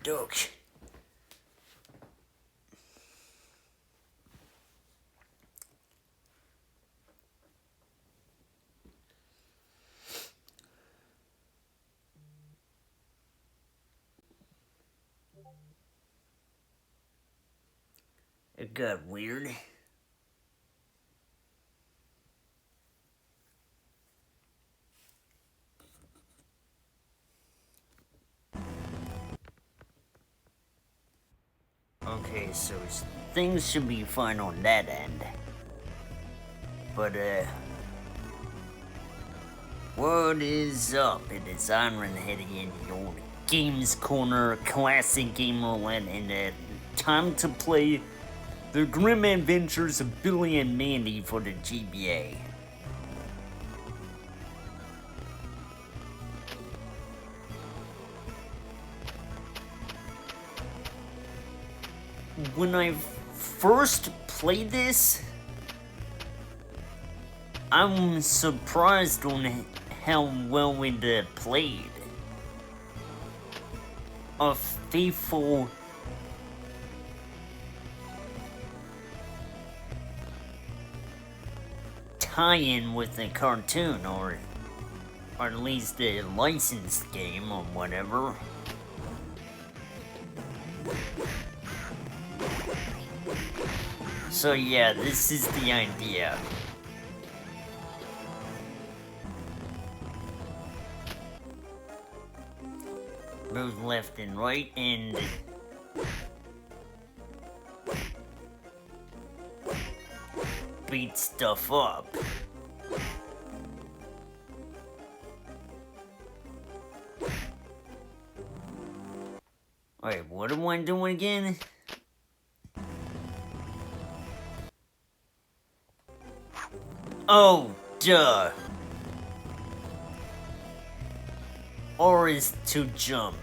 duck. It got weird. Okay, so things should be fine on that end. But, what is up? It is Iron Heading in your Games Corner, Classic Game Roulette, and time to play The Grim Adventures of Billy and Mandy for the GBA. When I first played this, I'm surprised on how well it played. A faithful tie-in with the cartoon, or at least the licensed game or whatever. So yeah, this is the idea. Move left and right and beat stuff up. Wait, what am I doing again? Oh, duh. R is to jump.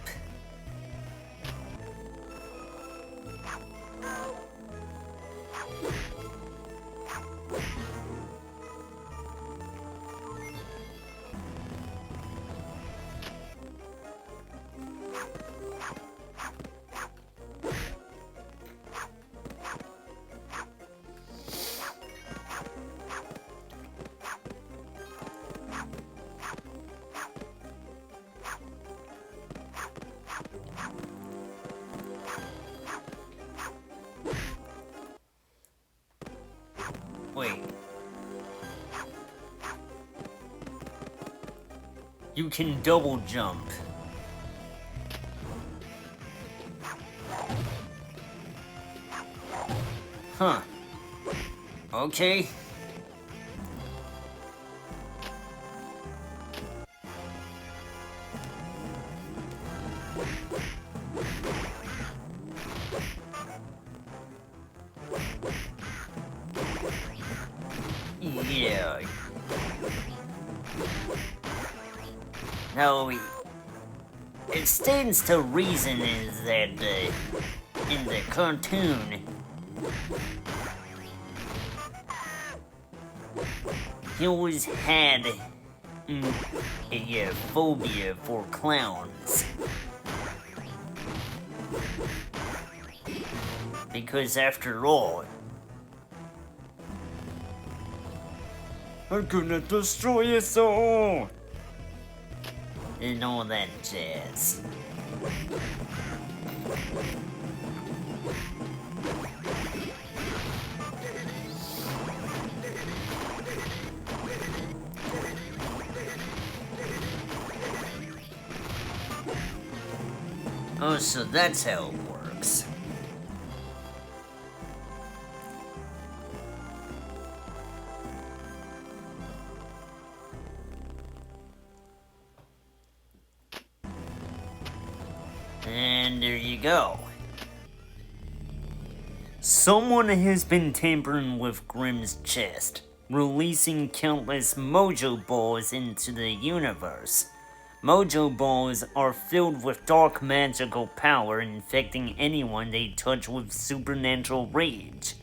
Wait. You can double jump. Huh. Okay. Yeah. Now, it stands to reason is that in the cartoon, he always had a phobia for clowns. Because after all, I'm gonna destroy us all! And all that jazz. Oh, so that's how it works. And there you go. Someone has been tampering with Grimm's chest, releasing countless mojo balls into the universe. Mojo balls are filled with dark magical power, infecting anyone they touch with supernatural rage.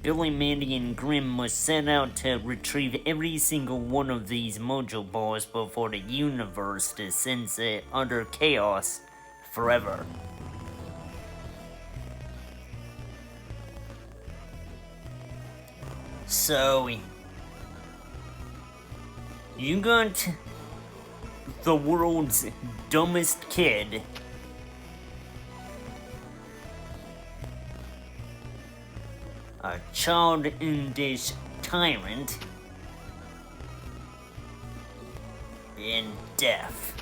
Billy, Mandy, and Grimm must set out to retrieve every single one of these mojo balls before the universe descends to utter chaos forever. So, you got the world's dumbest kid a childish tyrant, and deaf.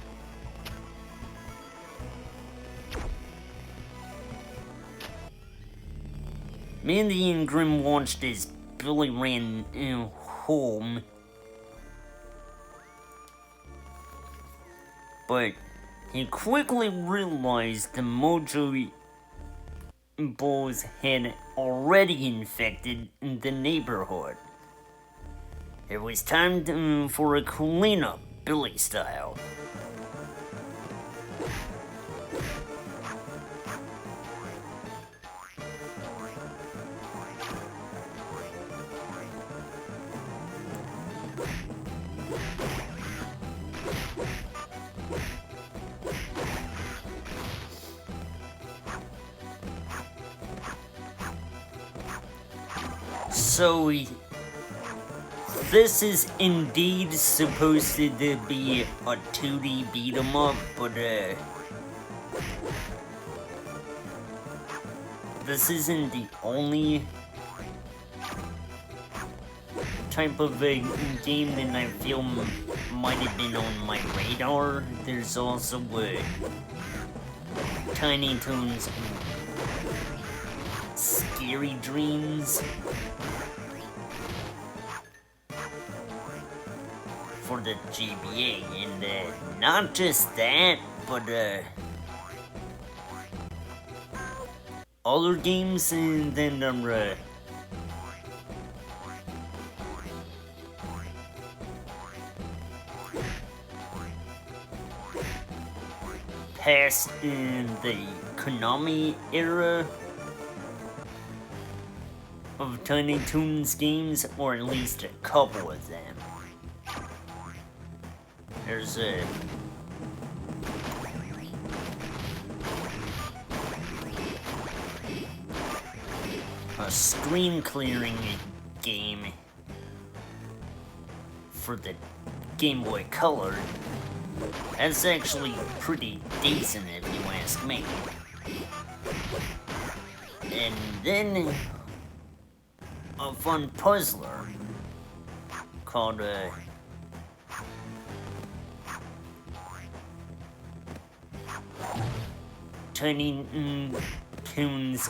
Mandy and Grim watched as Billy ran home, but he quickly realized the Mojo Balls had already infected the neighborhood. It was time for a cleanup, Billy style. So, this is indeed supposed to be a 2D beat 'em up, but this isn't the only type of a game that I feel might have been on my radar. There's also Tiny Toons Scary Dreams for the GBA, and not just that, but other games, and then past in the Konami era of Tiny Toons games, or at least a couple of them. There's a screen clearing game for the Game Boy Color. That's actually pretty decent if you ask me. And then a fun puzzler called Tiny Toons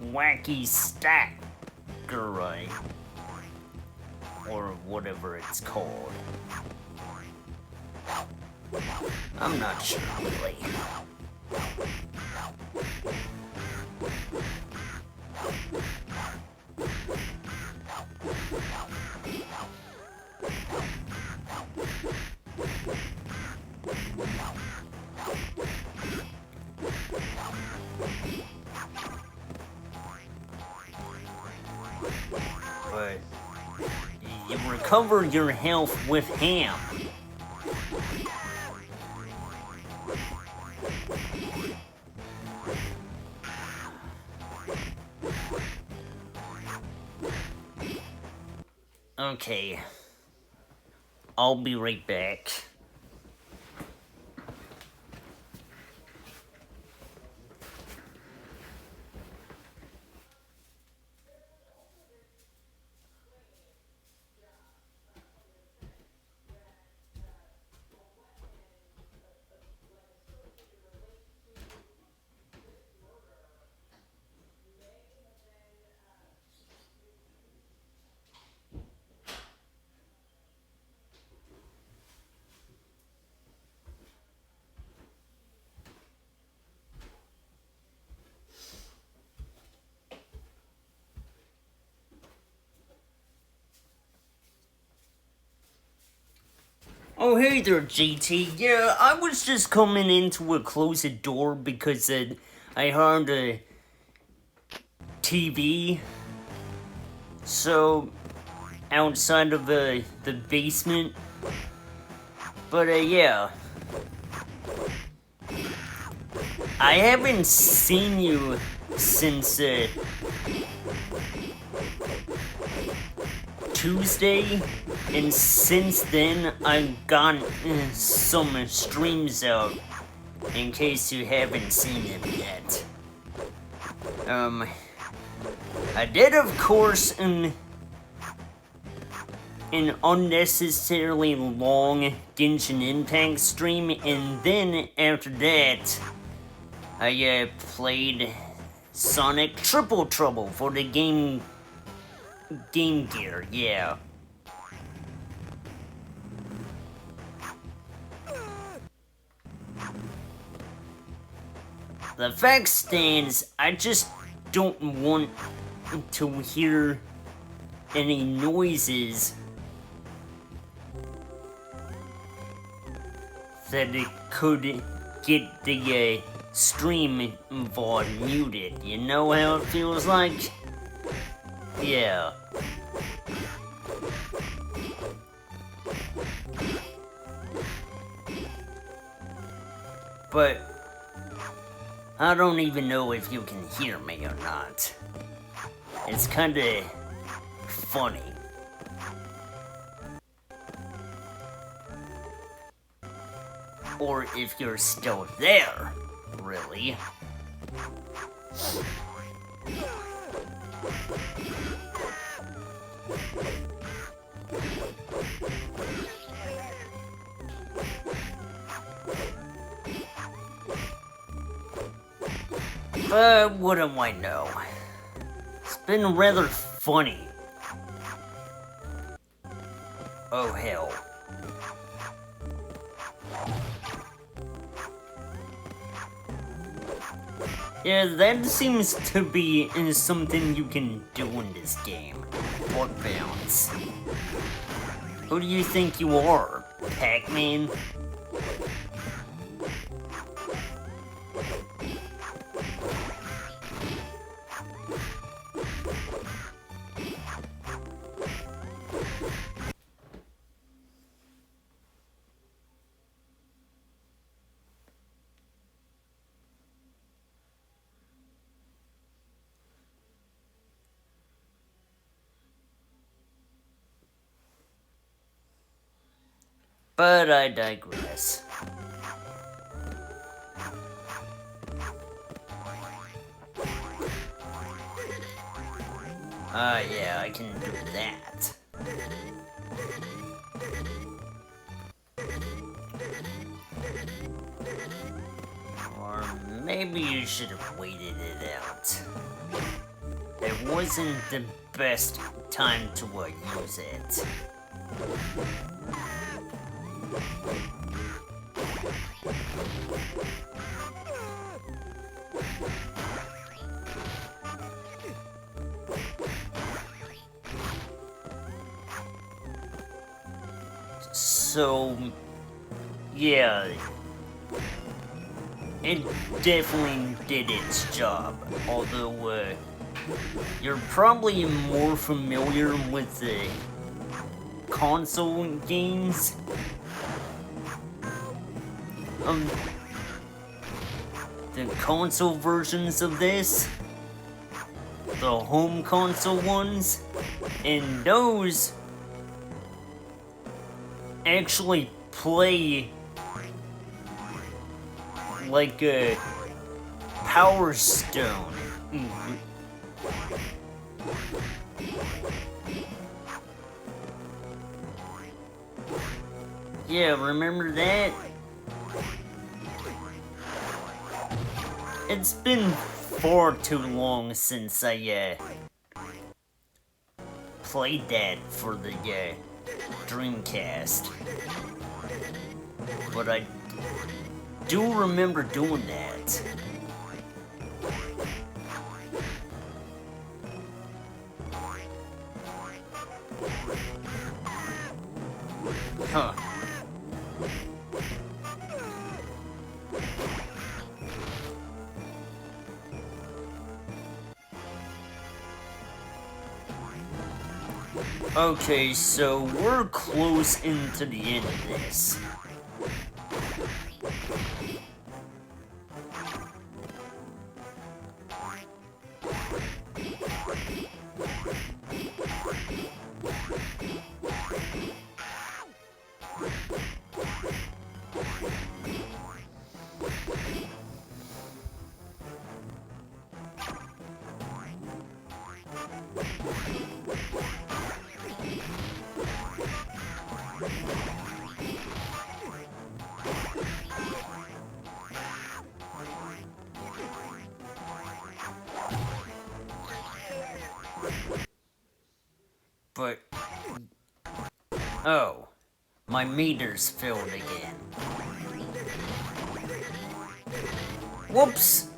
Wacky Stacker, or whatever it's called. I'm not sure really. But you recover your health with ham. Okay, I'll be right back. Oh, hey there, GT. Yeah, I was just coming in to close a door because I heard a TV. So, outside of the basement. But, yeah. I haven't seen you since, Tuesday, and since then I've gotten some streams out, in case you haven't seen them yet. I did, of course, an unnecessarily long Genshin Impact stream, and then after that, I played Sonic Triple Trouble for the Game Gear, yeah. The fact stands, I just don't want to hear any noises that it could get the stream VOD muted. You know how it feels like? Yeah. But I don't even know if you can hear me or not. It's kinda funny. Or if you're still there, really. But what do I know? It's been rather funny. Oh hell. Yeah, that seems to be something you can do in this game. What bounce? Who do you think you are, Pac-Man? But I digress. Yeah, I can do that. Or maybe you should have waited it out. It wasn't the best time to use it. So, yeah, it definitely did its job, although, you're probably more familiar with the console games. The console versions of this, the home console ones, and those actually play like a Power Stone. Yeah, remember that? It's been far too long since I played that for the Dreamcast. But I do remember doing that. Huh. Okay, so we're close into the end of this. But... Oh. My meter's filled again. Whoops!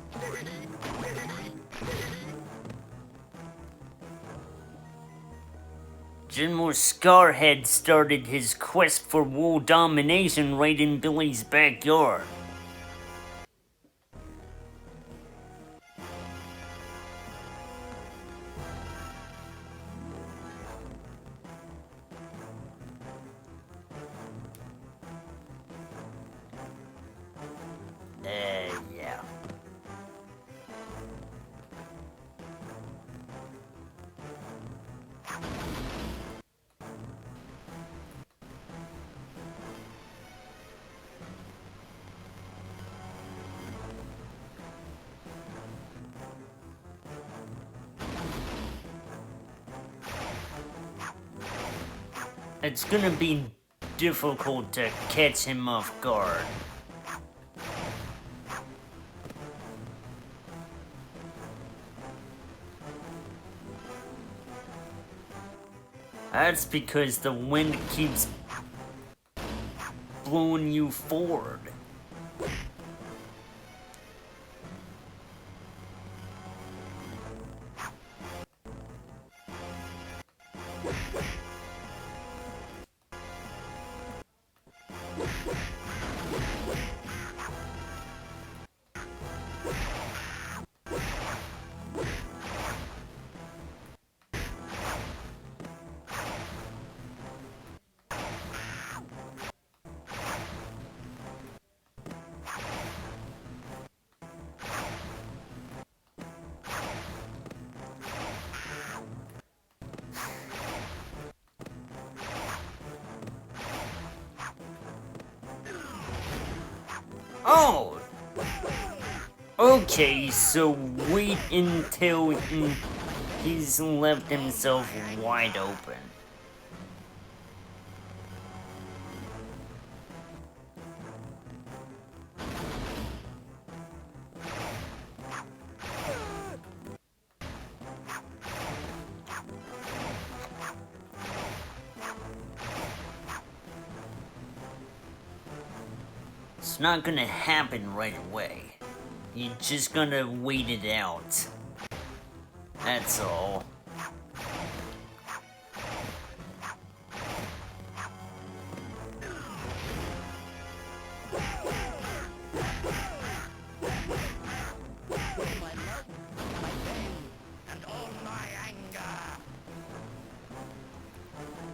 General Scarhead started his quest for world domination right in Billy's backyard. Yeah. It's gonna be difficult to catch him off guard. That's because the wind keeps blowing you forward. Oh! Okay, so wait until he's left himself wide open. It's not gonna happen right away. You're just gonna wait it out. That's all.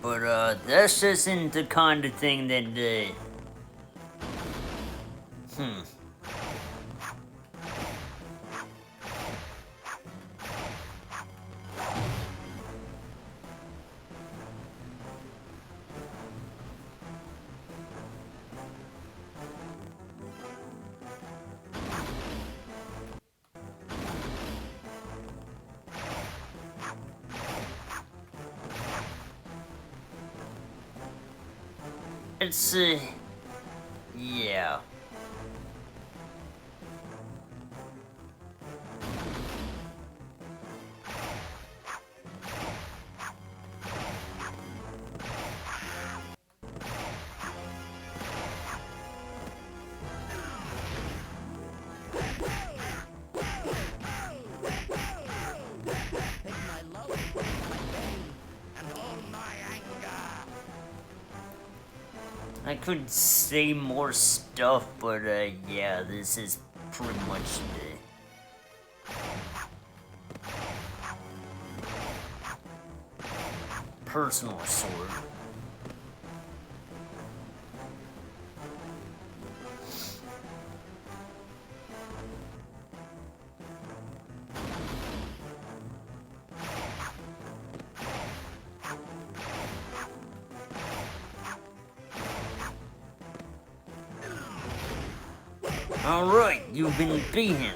But that's just isn't the kind of thing that it's yeah. I could say more stuff, but yeah, this is pretty much the personal sword. Alright, you've been beaten.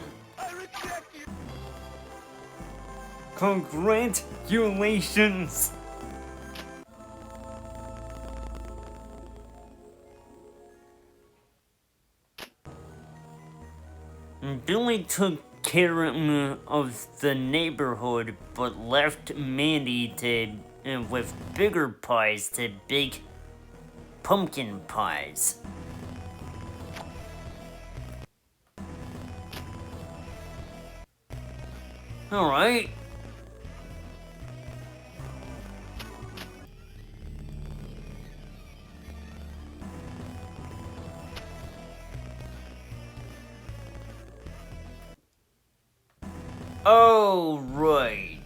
Congratulations! Billy took care of the neighborhood, but left Mandy to and with bigger pies to bake pumpkin pies. Alright. Oh, right.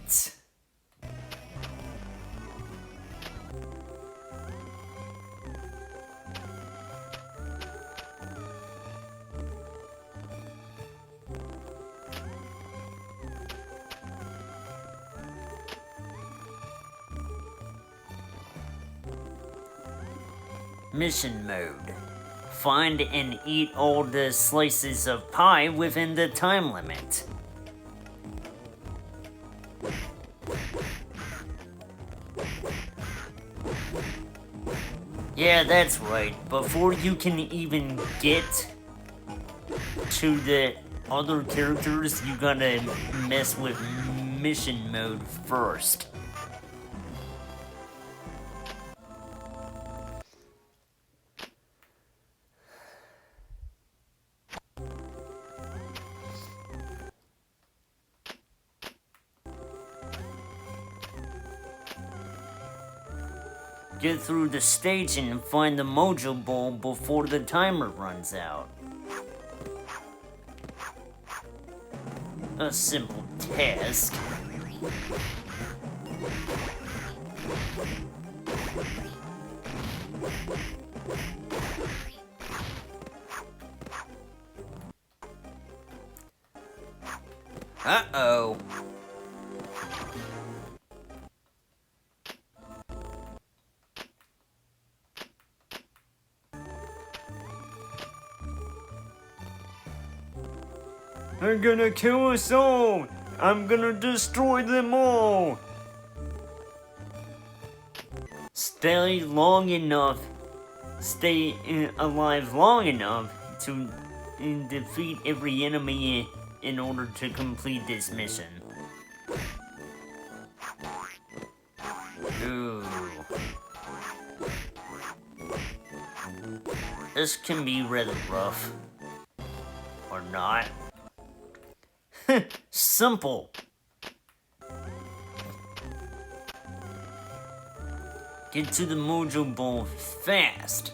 Mission mode. Find and eat all the slices of pie within the time limit. Yeah, that's right. Before you can even get to the other characters, you gotta mess with mission mode first. Get through the stage and find the Mojo Bowl before the timer runs out. A simple task. Uh-oh. They're gonna kill us all! I'm gonna destroy them all! Stay alive long enough to defeat every enemy in order to complete this mission. Ooh. This can be rather rough. Or not. Simple. Get to the Mojo Bowl fast.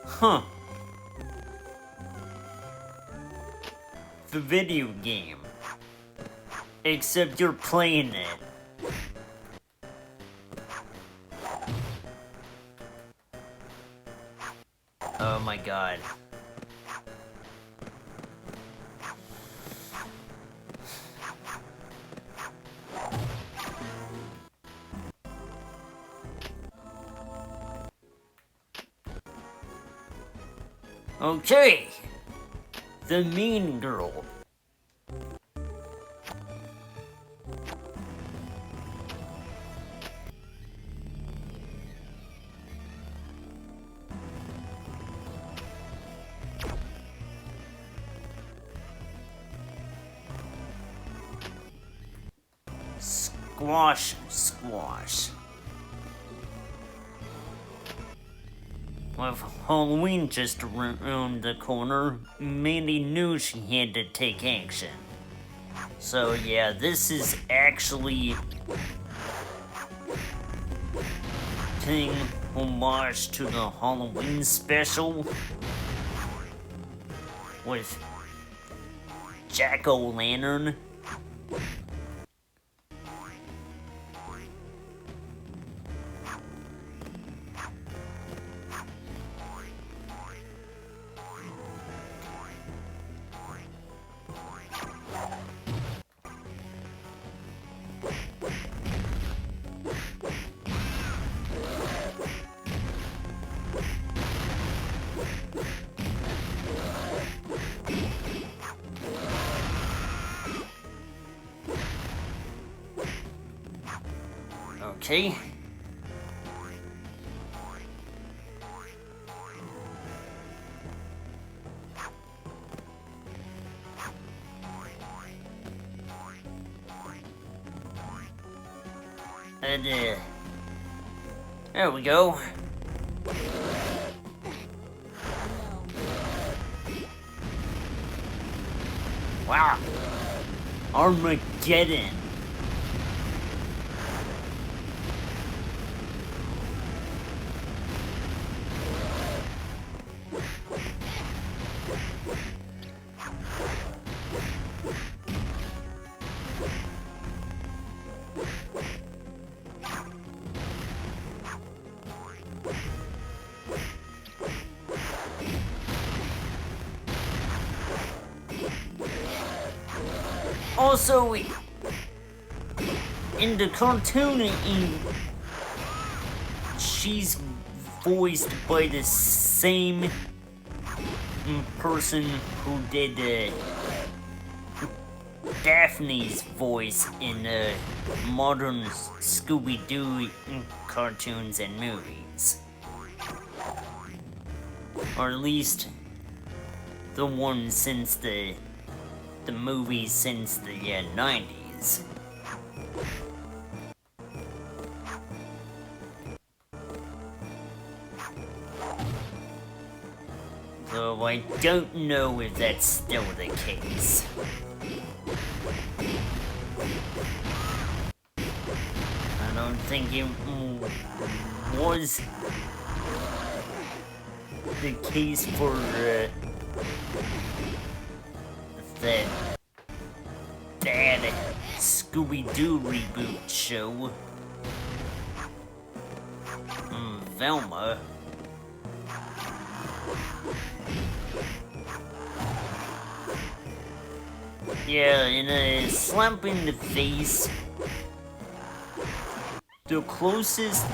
Huh. The video game. Except you're playing it. Oh my god. Okay, the mean girl. Squash, squash. With Halloween just around the corner, Mandy knew she had to take action. So yeah, this is actually paying homage to the Halloween special with Jack-o'-lantern. Okay. And, there we go. Wow. Armageddon. Also, in the cartoon, she's voiced by the same person who did Daphne's voice in modern Scooby-Doo cartoons and movies. Or at least the one since the movies since the 90s. Though I don't know if that's still the case. I don't think it was the case for that bad Scooby-Doo reboot show. Velma. Yeah, in a slap in the face, the closest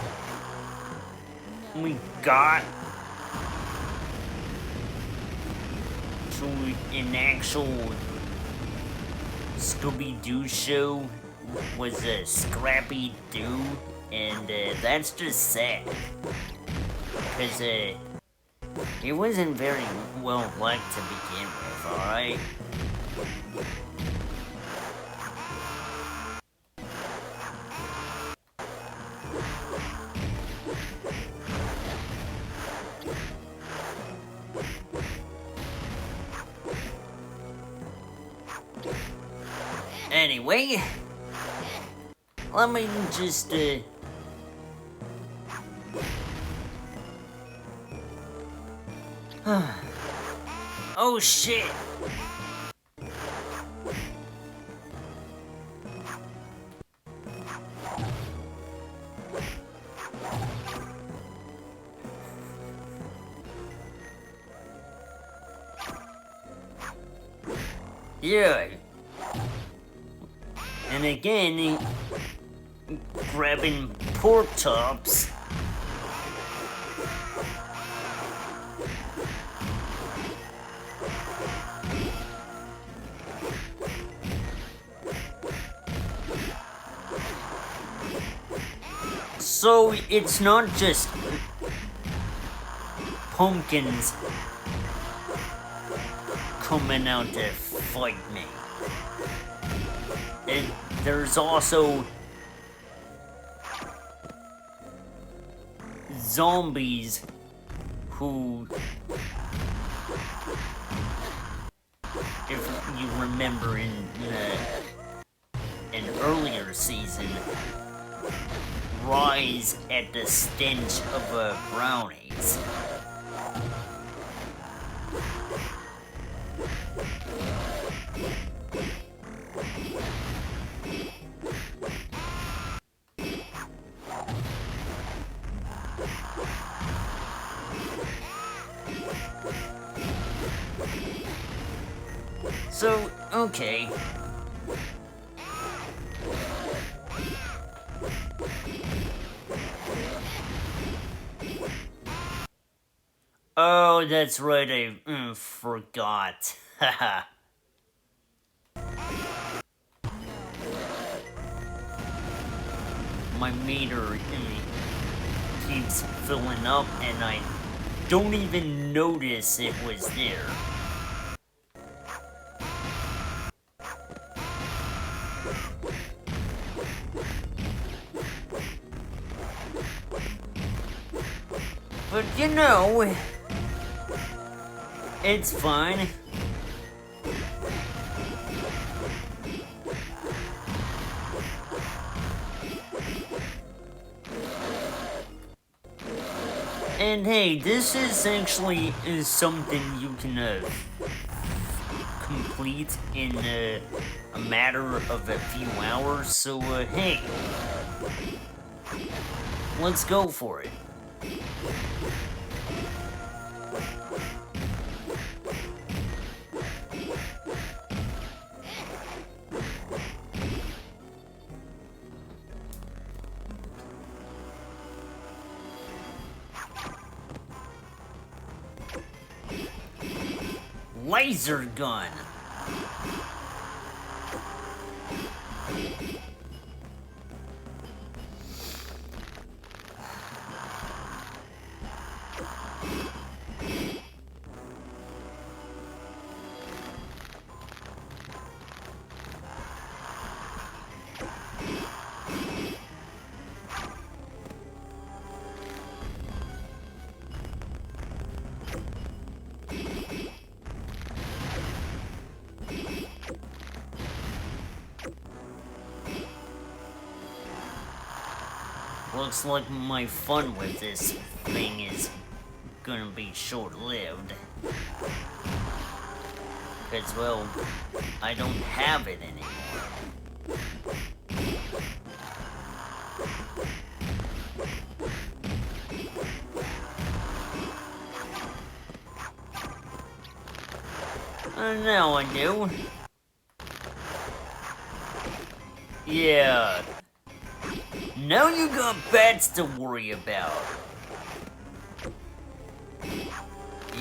we got to an actual Scooby-Doo show was a Scrappy-Doo, and that's just sad. Because it wasn't very well liked to begin with, alright? Anyway, let me just, oh shit! Yeah. And again, grabbing pork chops. So it's not just pumpkins coming out to fight me. There's also zombies who, if you remember in an earlier season, rise at the stench of brownies. So, okay. Oh, that's right, I forgot. Haha. My meter keeps filling up and I don't even notice it was there. But you know, it's fine. And hey, this is actually something you can complete in a matter of a few hours, so hey, let's go for it. Laser gun. Looks like my fun with this thing is gonna be short-lived. Because, well, I don't have it anymore. Now I do. Yeah. Now you got bats to worry about.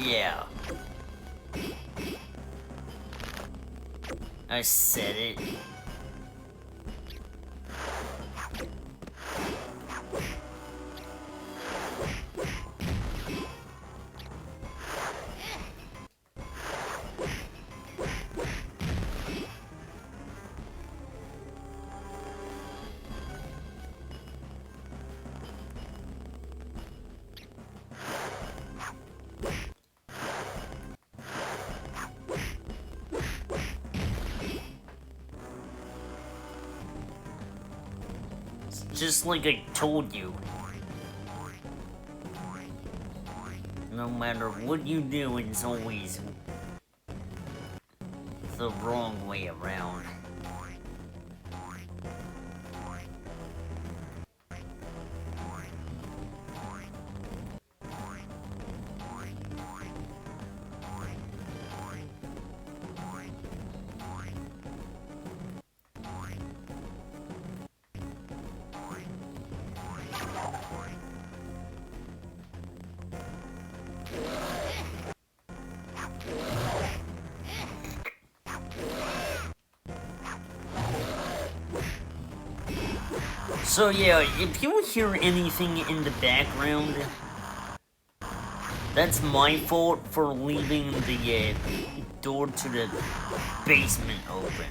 Yeah. I said it. Just like I told you. No matter what you do, it's always the wrong way around. So yeah, if you hear anything in the background, that's my fault for leaving the door to the basement open.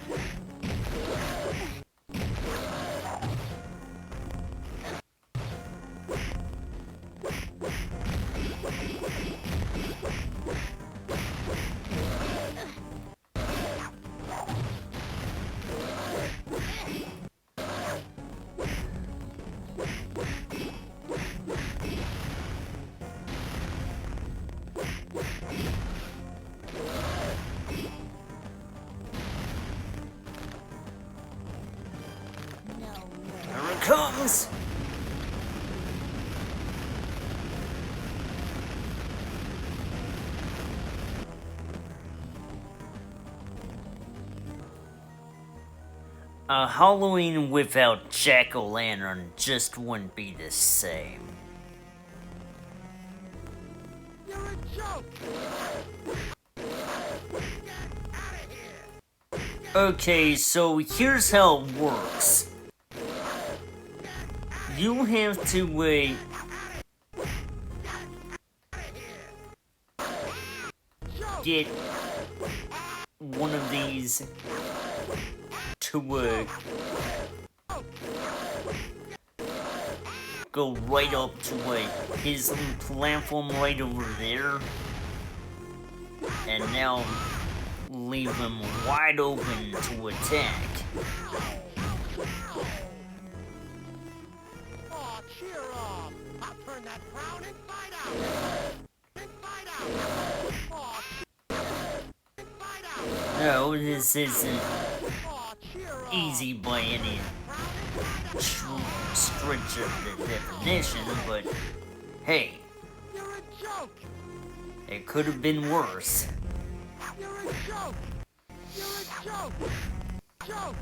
Here it comes! A Halloween without jack-o'-lantern just wouldn't be the same. You're a joke! Okay, so here's how it works. You have to, get one of these to, go right up to his platform right over there, and now leave him wide open to attack. Aw, cheer up! I'll turn that crown inside out! Inside out! Aw, inside out! No, this isn't Aw, cheer up! easy by any stretch of the definition, but hey, You're a joke! it could have been worse. You're a joke! You're a joke! Joke!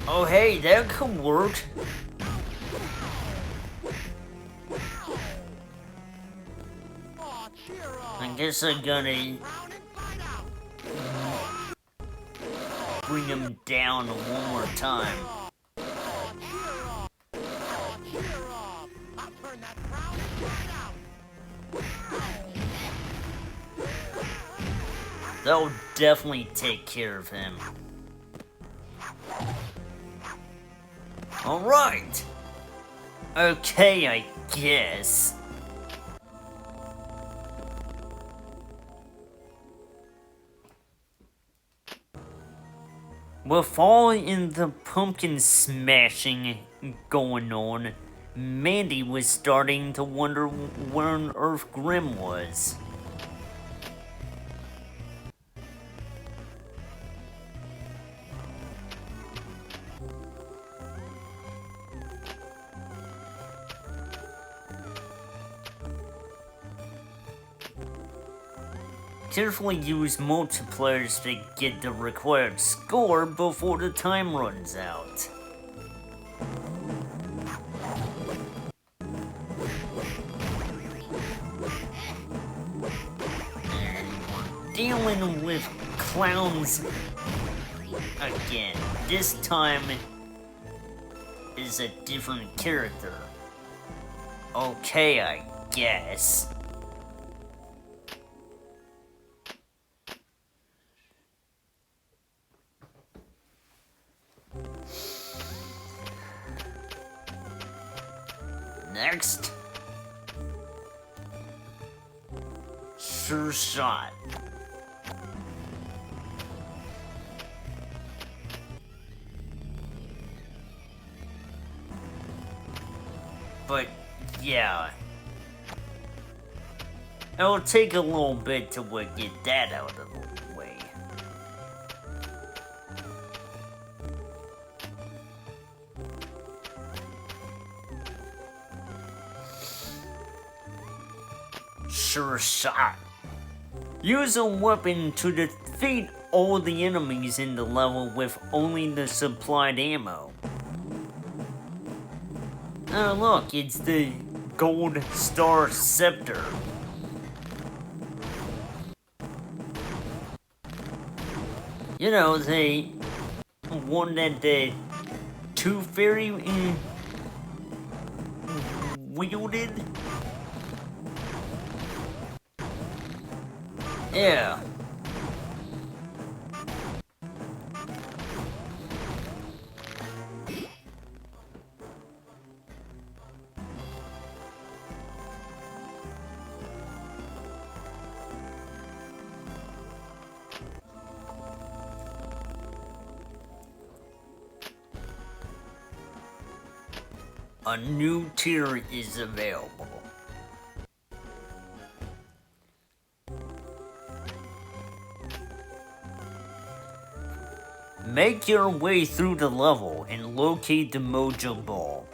Oh hey, that could work. Aw, cheer up! I guess I gotta Crown inside out! bring him down one more time. Aw, cheer up! Aw, cheer up! I'll turn that crown inside out! That'll definitely take care of him. Alright. Okay, I guess. With all in the pumpkin smashing going on, Mandy was starting to wonder where on earth Grim was. Carefully use multipliers to get the required score before the time runs out. And we're dealing with clowns again. This time is a different character. Okay, I guess. Next. Sure shot. But, yeah. It'll take a little bit to get that out of the way. Sure shot. Use a weapon to defeat all the enemies in the level with only the supplied ammo. Oh look, it's the Gold Star Scepter. You know, the one that the Tooth Fairy wielded? Yeah. A new tier is available. Make your way through the level and locate the Mojo Ball.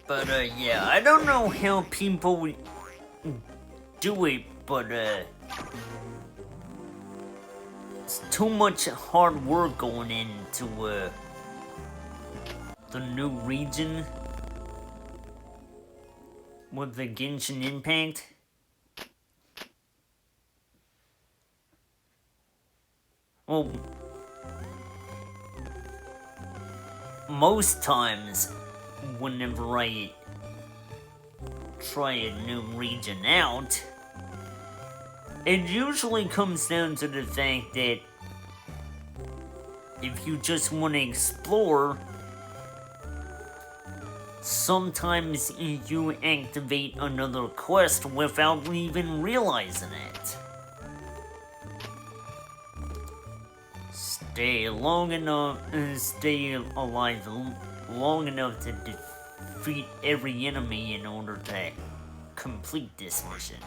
But, yeah, I don't know how people do it, but, it's too much hard work going into, the new region with the Genshin Impact. Well, most times, whenever I try a new region out, it usually comes down to the fact that if you just want to explore, sometimes you activate another quest without even realizing it. Stay alive long enough to defeat every enemy in order to complete this mission.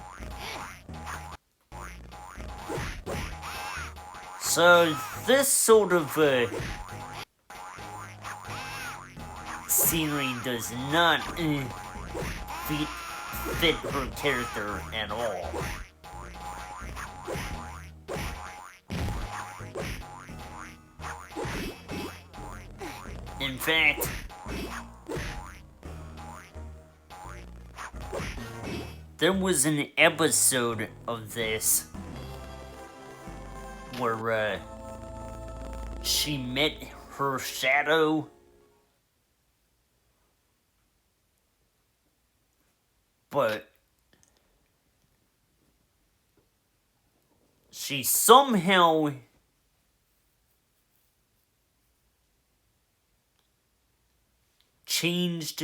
So this sort of scenery does not fit her character at all. In fact, there was an episode of this where she met her shadow, but she somehow changed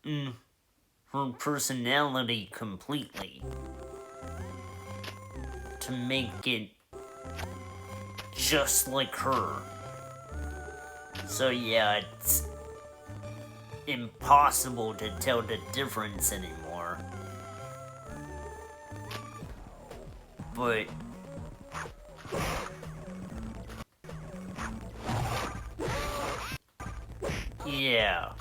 her personality completely to make it just like her. So yeah, it's impossible to tell the difference anymore. But yeah.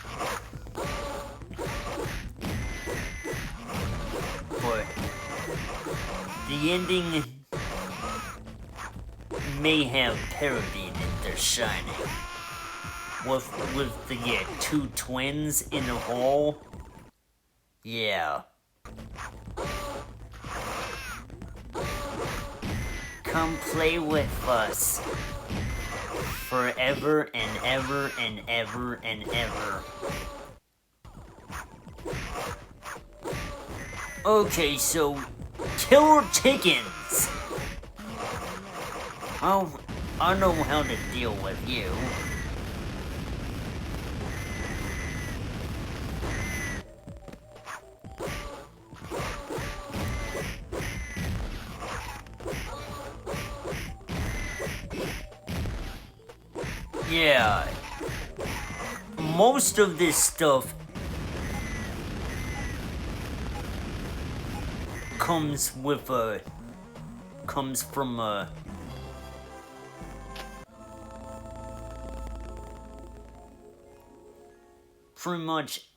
But the ending may have parodied The Shining. With the two twins in a hole. Yeah. Come play with us. Forever and ever and ever and ever. Okay, so killer chickens. Oh, I know how to deal with you. Yeah. Most of this stuff comes from pretty much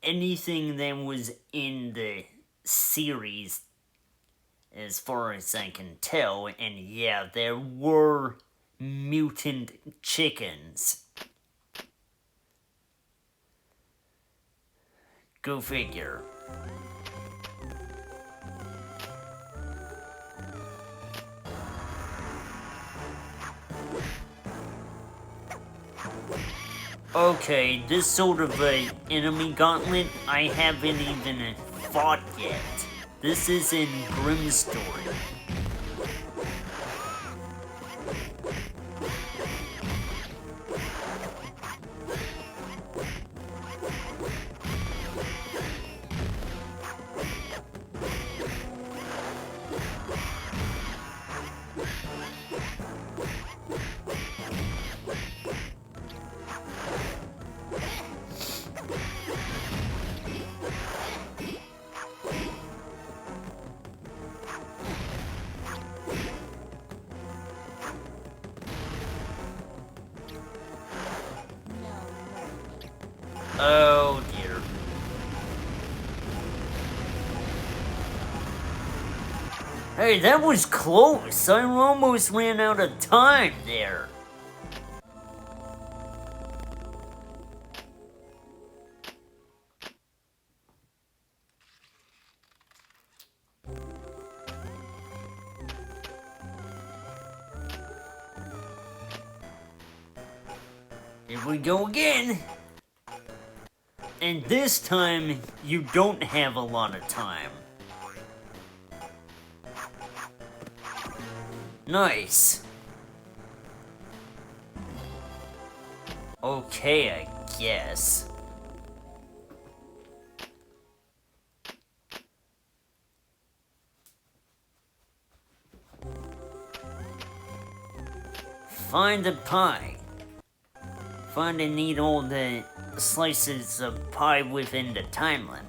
anything that was in the series, as far as I can tell. And yeah, there were mutant chickens. Go figure. Okay, this sort of enemy gauntlet I haven't even fought yet. This is in Grimm's story. Oh dear. Hey, that was close. I almost ran out of time there. Here we go again. And this time, you don't have a lot of time. Nice. Okay, I guess. Find the pie. Find and eat all the slices of pie within the time limit.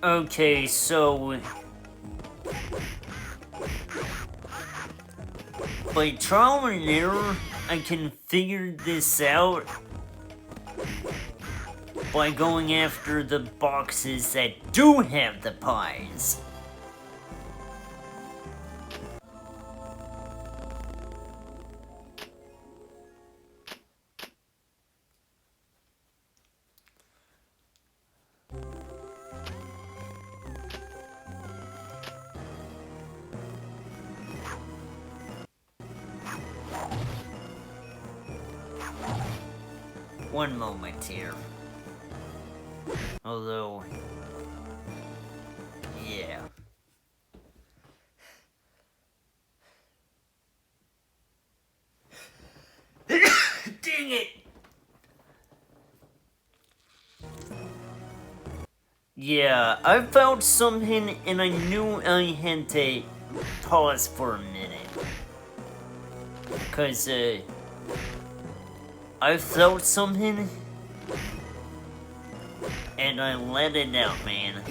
Okay, so by trial and error, I can figure this out by going after the boxes that do have the pies. One moment here. Although, yeah. Dang it! Yeah, I felt something and I knew I had to pause for a minute. Cause, I felt something and I let it out, man.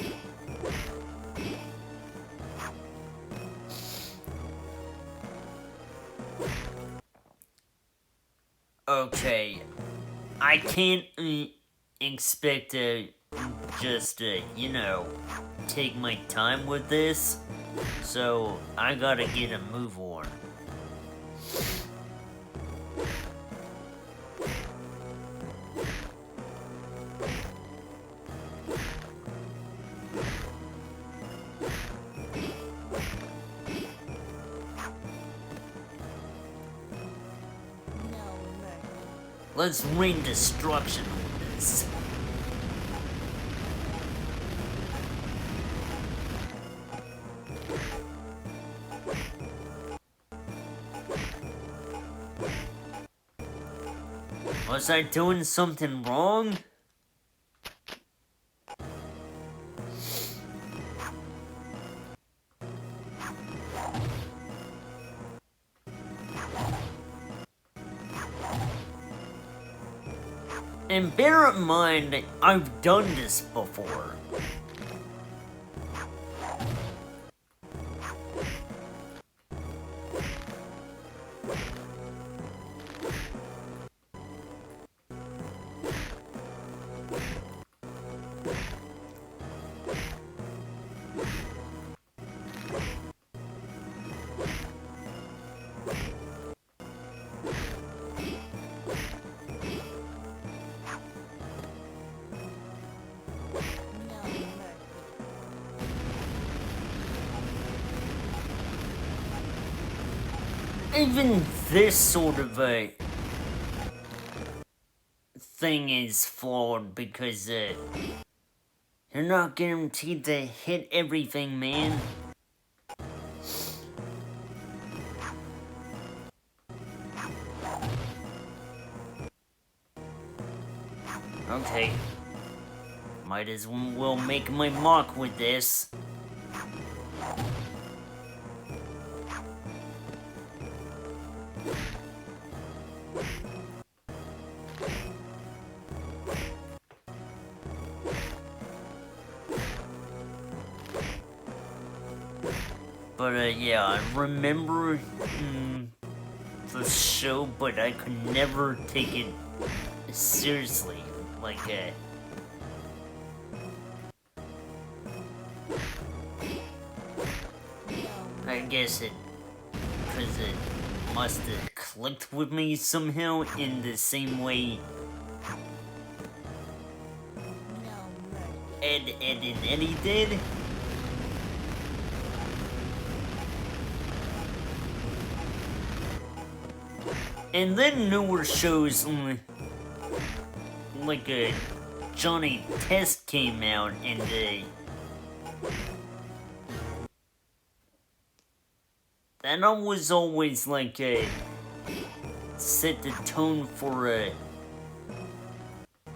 Okay, I can't expect to just, you know, take my time with this, so I gotta get a move on. Let's rain destruction on this. Was I doing something wrong? And bear in mind, I've done this before. Even this sort of a thing is flawed because you're not guaranteed to hit everything, man. Okay. Might as well make my mark with this. But yeah, I remember the show, but I could never take it seriously. Like, I guess because it must have clicked with me somehow in the same way Ed, and Eddie did. And then newer shows like Johnny Test came out, and that was always like set the tone for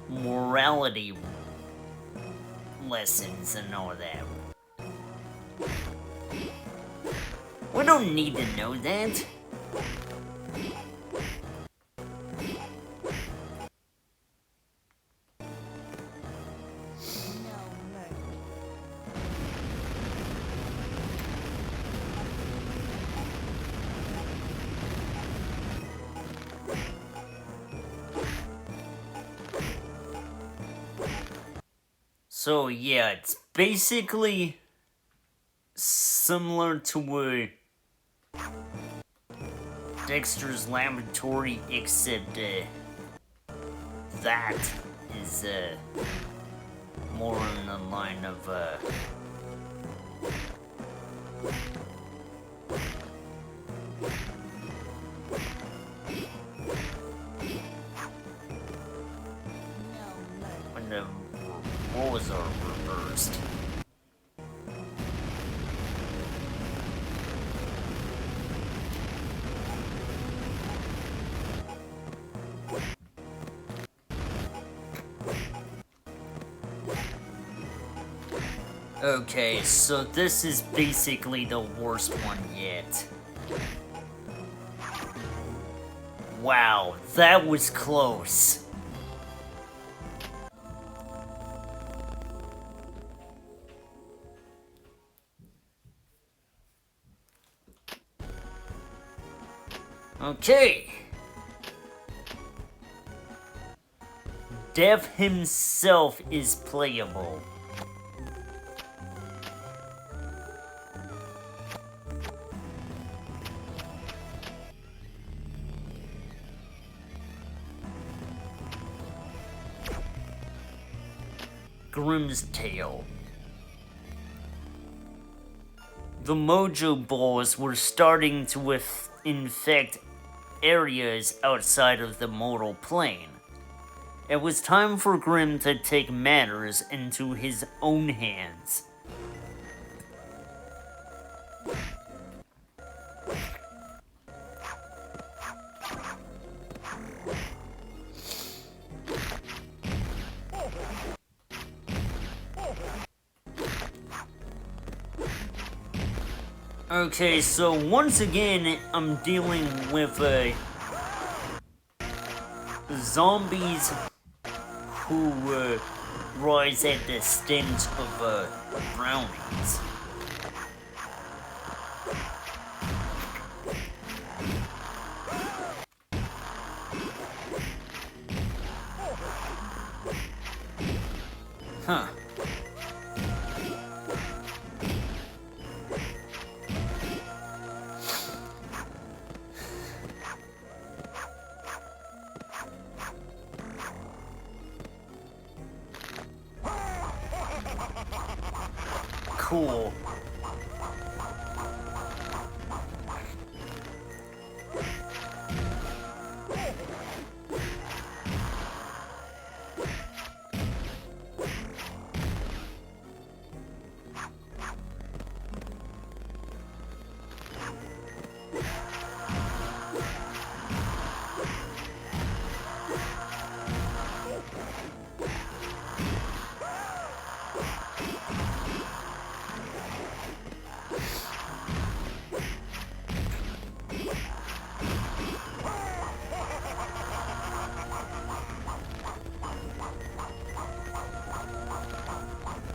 morality lessons and all that. We don't need to know that. So yeah, it's basically similar to Dexter's Laboratory, except that is more in the line of when the roles are reversed. Okay, so this is basically the worst one yet. Wow, that was close. Okay. Dev himself is playable. Grimm's Tale. The Mojo Balls were starting to infect areas outside of the mortal plane. It was time for Grimm to take matters into his own hands. Okay, so once again, I'm dealing with zombies who rise at the stench of brownies. Huh. Cool.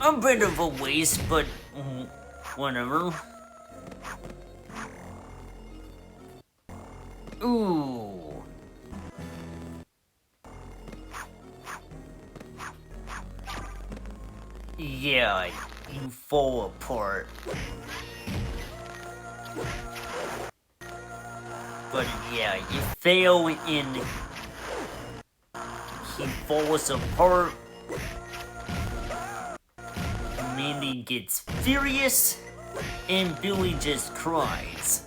A bit of a waste, but whatever. Ooh. Yeah, you fall apart. But yeah, you fail and he falls apart. Mandy gets furious and Billy just cries.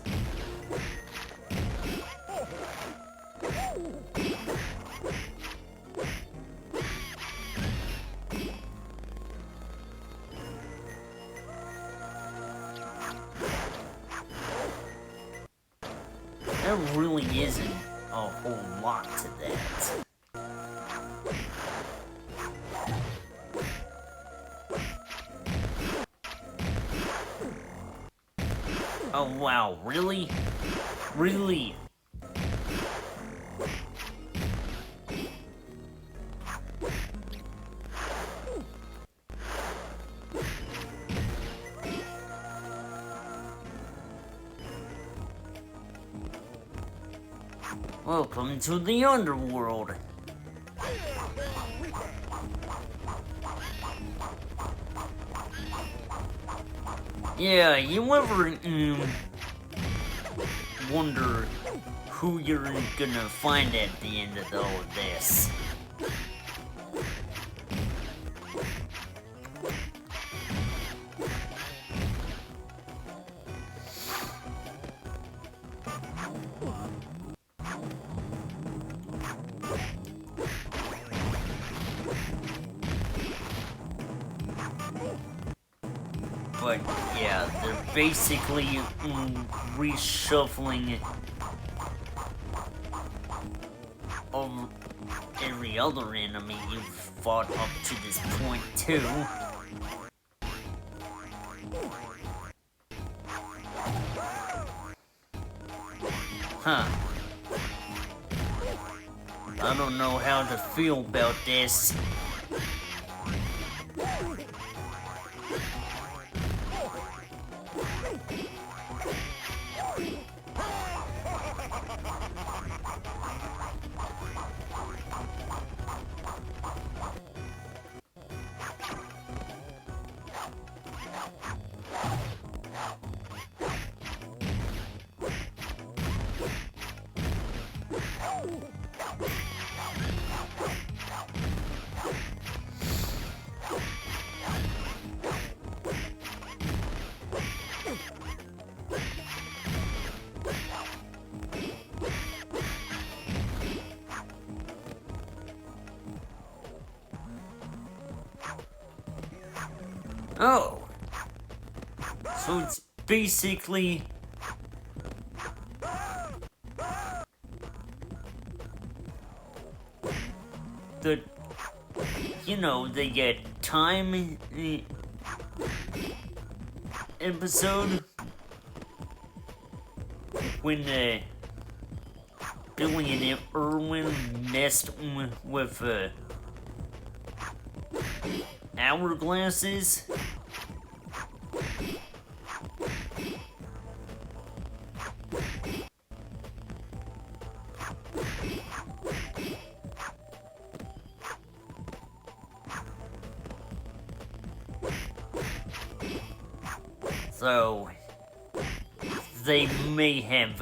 There really isn't a whole lot to that. Oh wow, really? Really? Welcome to the underworld. Yeah, you ever wonder who you're gonna find at the end of all this? But yeah, they're basically reshuffling of every other enemy you've fought up to this point too. Huh. I don't know how to feel about this. Oh. So it's basically the, you know, they get time episode when Billy and Irwin messed with hourglasses. So they may have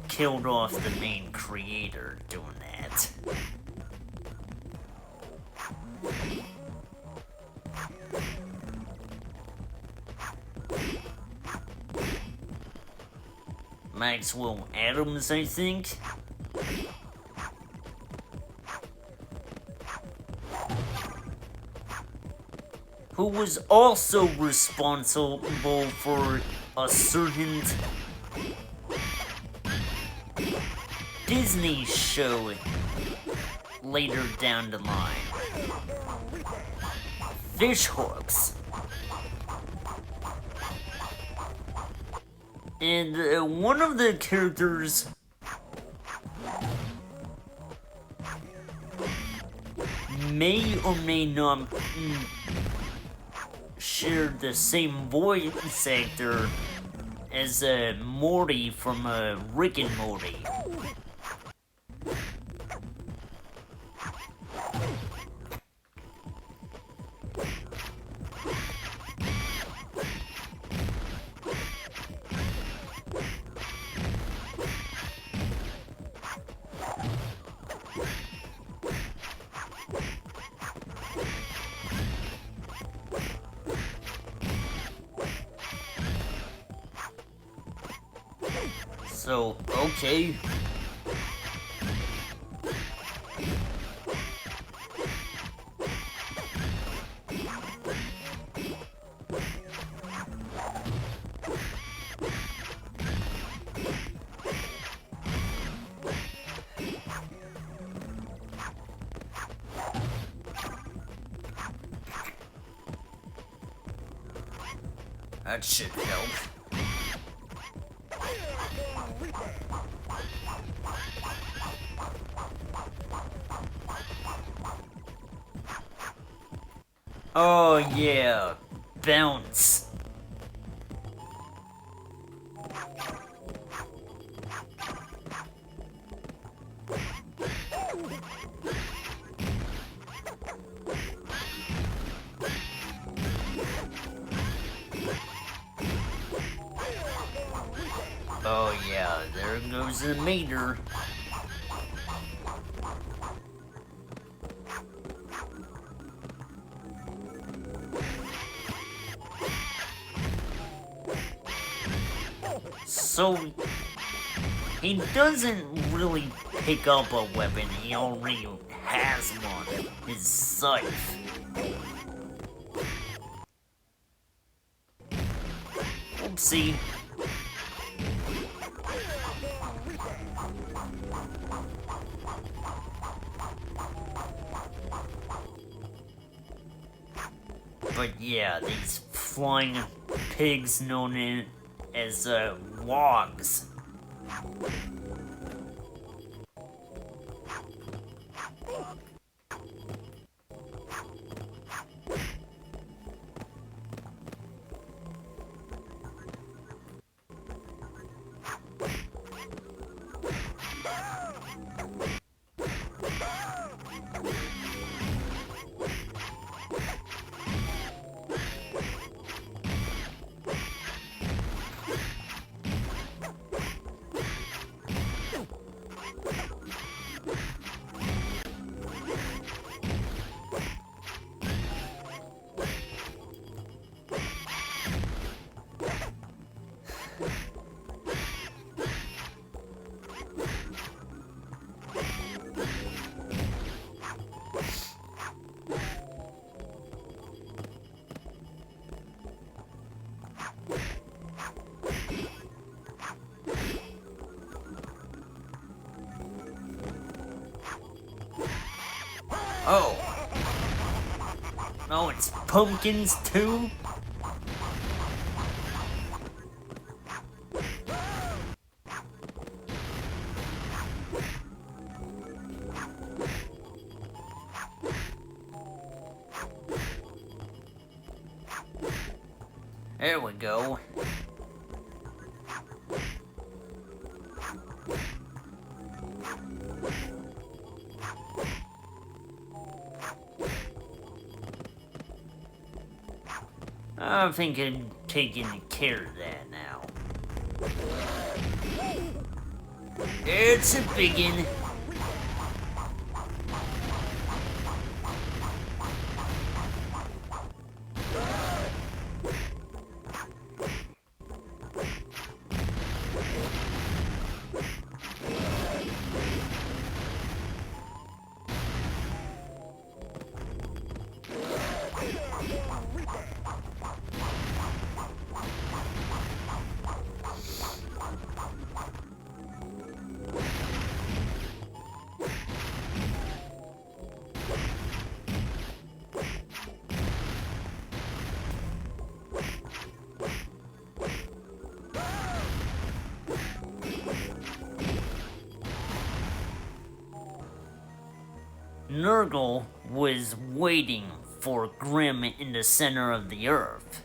killed off the main creator doing that. Maxwell Adams, I think. Who was also responsible for a certain Disney show later down the line. Fish hooks. And one of the characters may or may not share the same voice actor as Morty from Rick and Morty. So, okay. That should help. Oh yeah, bounce. Oh yeah, there goes the meter. So, he doesn't really pick up a weapon, he already has one. His scythe. Oopsie. But yeah, these flying pigs known as wogs. Oh. Oh, it's pumpkins too? There we go. I think I'm taking care of that now. It's a biggin'. Nurgle was waiting for Grim in the center of the earth.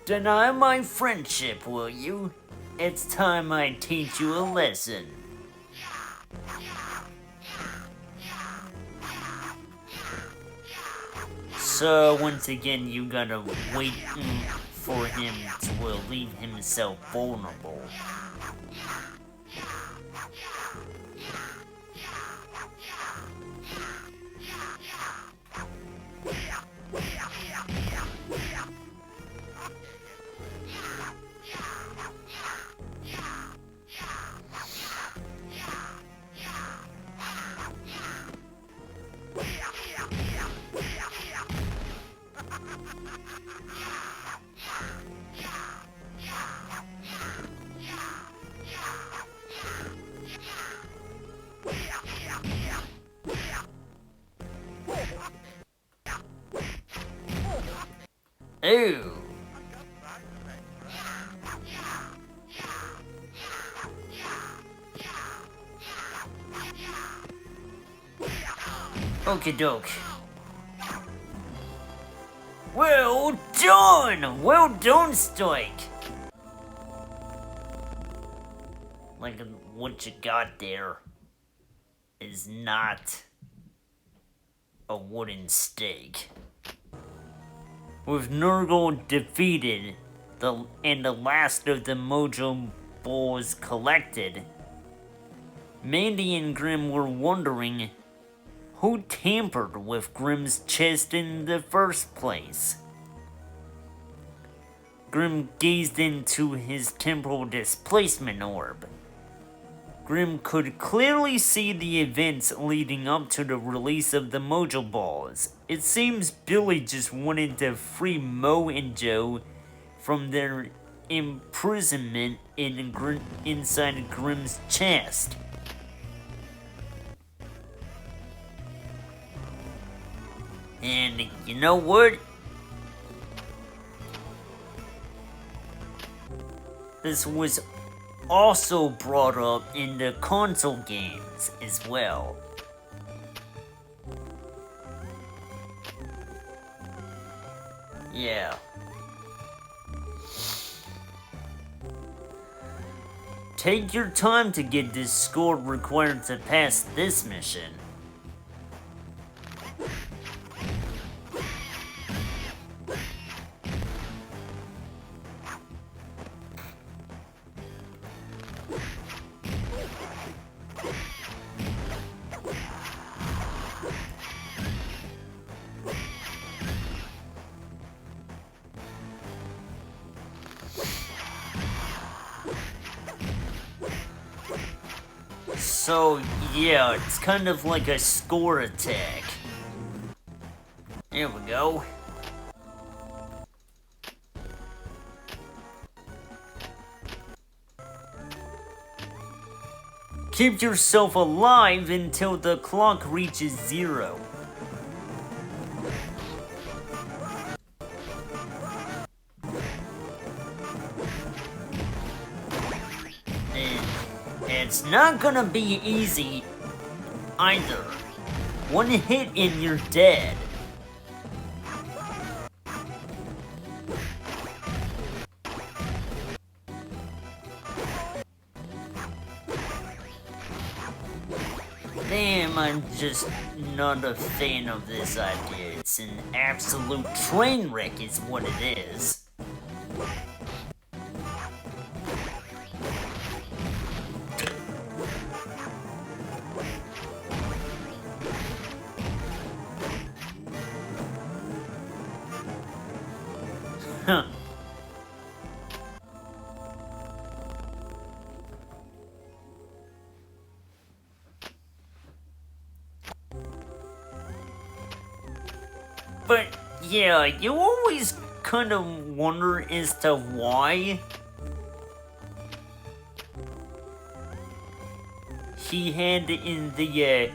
deny my friendship, will you? It's time I teach you a lesson. So once again, you gotta wait for him to leave himself vulnerable. Ooh. Okie doke. Well done! Well done, Stoic! Like, what you got there is not a wooden stake. With Nurgle defeated and the last of the Mojo Balls collected, Mandy and Grim were wondering who tampered with Grim's chest in the first place. Grim gazed into his temporal displacement orb. Grim could clearly see the events leading up to the release of the Mojo Balls. It seems Billy just wanted to free Mo and Joe from their imprisonment inside Grim's chest. And you know what? This was also brought up in the console games as well. Yeah. Take your time to get this score required to pass this mission. So, yeah, it's kind of like a score attack. There we go. Keep yourself alive until the clock reaches 0. It's not gonna be easy either. One hit and you're dead. Damn, I'm just not a fan of this idea. It's an absolute train wreck is what it is. Huh. But yeah, you always kind of wonder as to why he had in the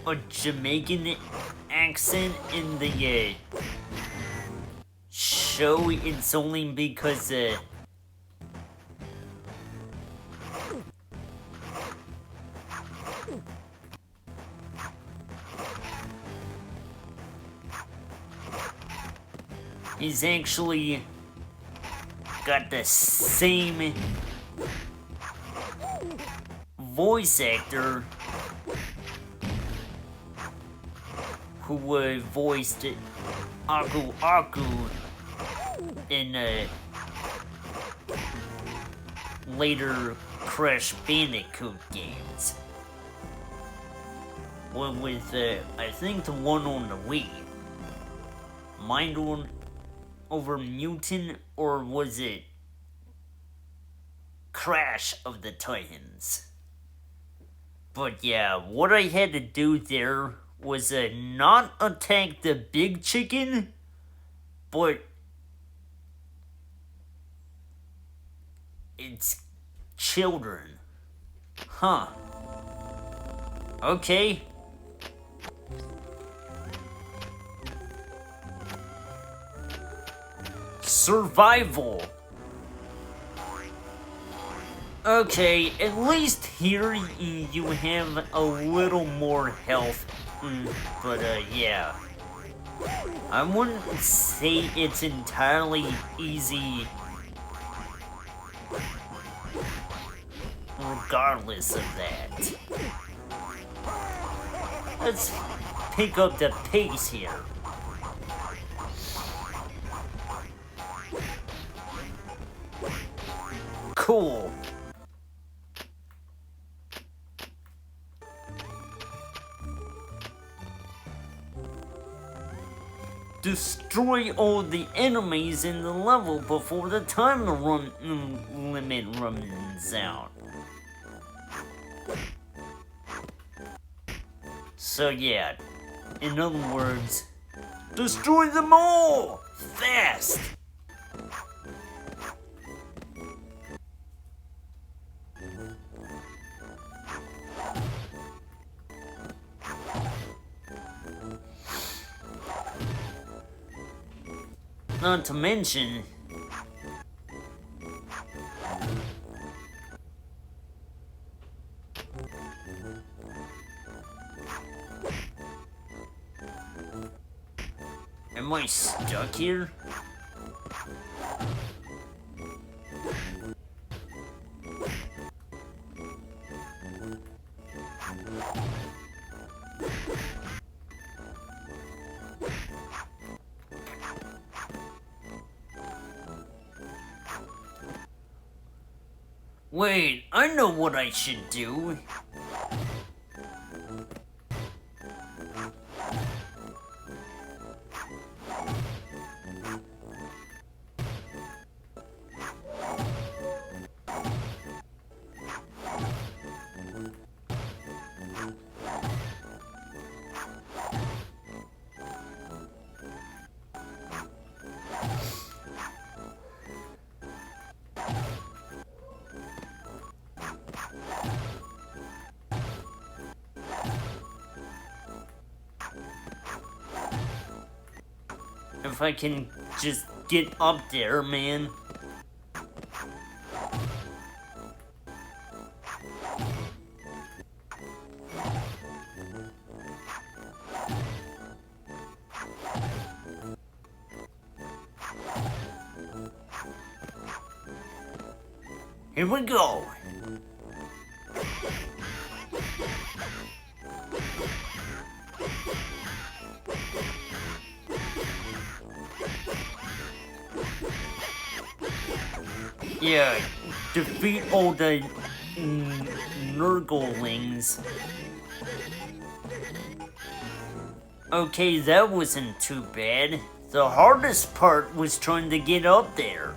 a Jamaican accent in the show. It's only because He's actually got the same voice actor who voiced Aku Aku in later Crash Bandicoot games. One with, I think the one on the Wii. Mind over Mutant, or was it Crash of the Titans? But yeah, what I had to do there was not attack the big chicken, but its children. Huh. Okay. Survival. Okay, at least here you have a little more health. But yeah. I wouldn't say it's entirely easy regardless of that. Let's pick up the pace here. Cool. Destroy all the enemies in the level before the time limit runs out. So yeah, in other words, destroy them all! Fast! Not to mention, am I stuck here? Wait, I know what I should do. If I can just get up there, man. Here we go. Yeah, defeat all the Nurglings. Okay, that wasn't too bad. The hardest part was trying to get up there.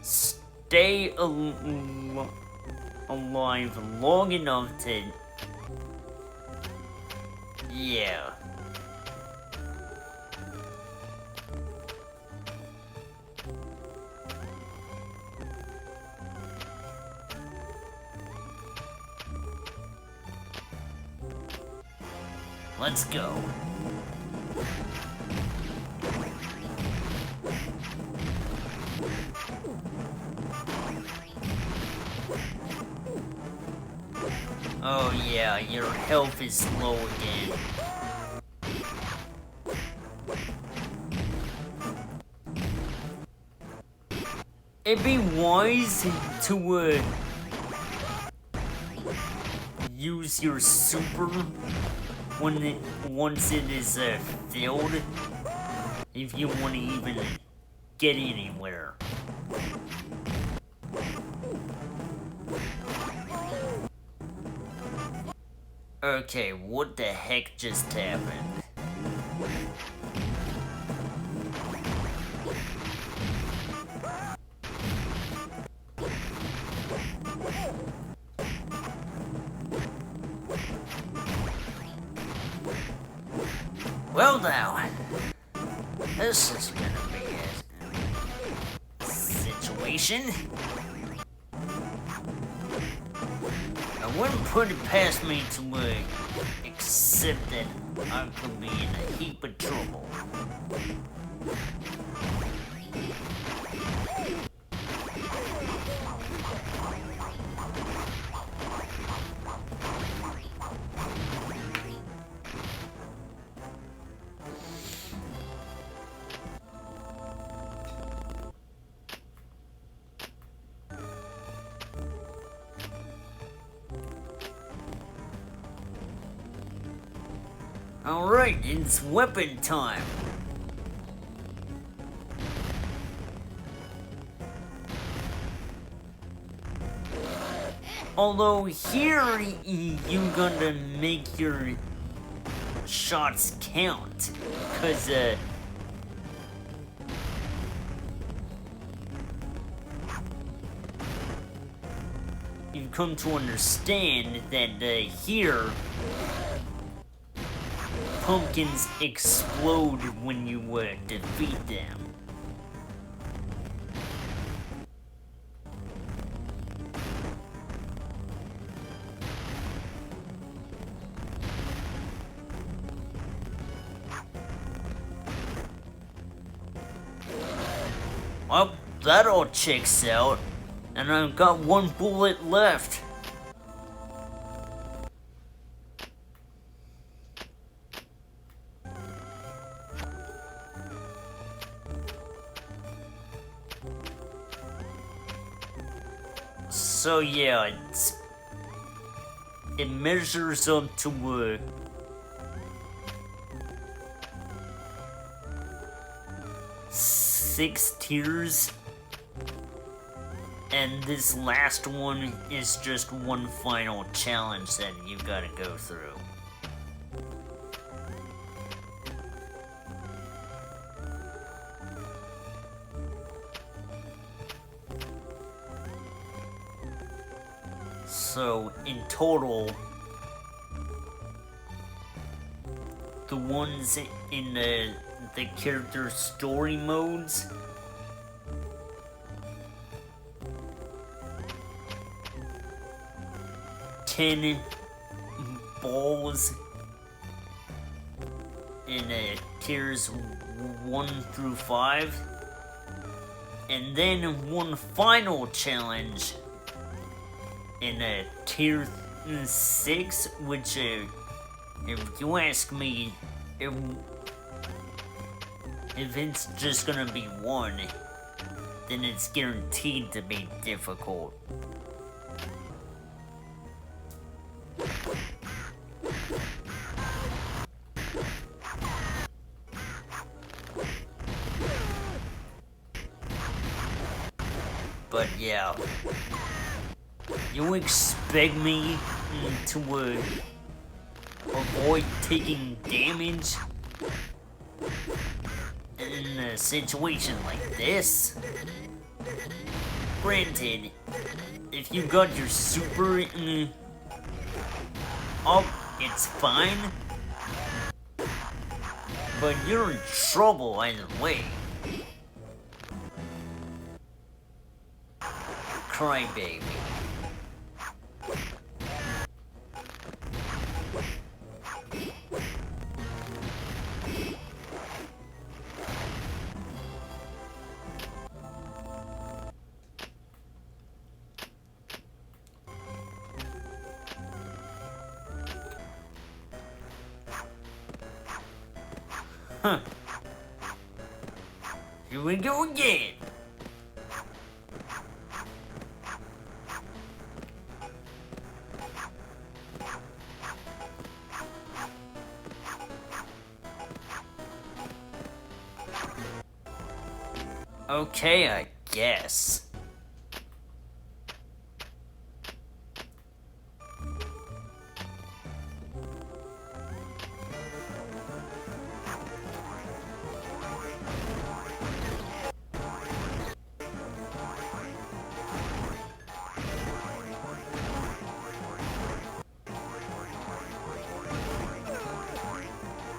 Stay alive long enough to... Yeah. Let's go. Oh yeah, your health is low again. It'd be wise to use your super once it is filled, if you want to even get anywhere. Okay, what the heck just happened? Well now, this is gonna be a situation. I wouldn't put it past me to accept that I could be in a heap of trouble. Alright, it's weapon time. Although here you gonna make your shots count, cause you've come to understand that here pumpkins explode when you defeat them. Well, that all checks out, and I've got one bullet left. So yeah, it measures up to 6 tiers, and this last one is just one final challenge that you gotta go through. So, in total, the ones in the character story modes, ten balls in tiers 1 through 5, and then one final challenge in tier 6, which, if you ask me, if it's just gonna be one, then it's guaranteed to be difficult. But yeah, you expect me to avoid taking damage in a situation like this? Granted, if you got your super up, it's fine, but you're in trouble either way. Crybaby. Huh. Here we go again. Okay, I guess.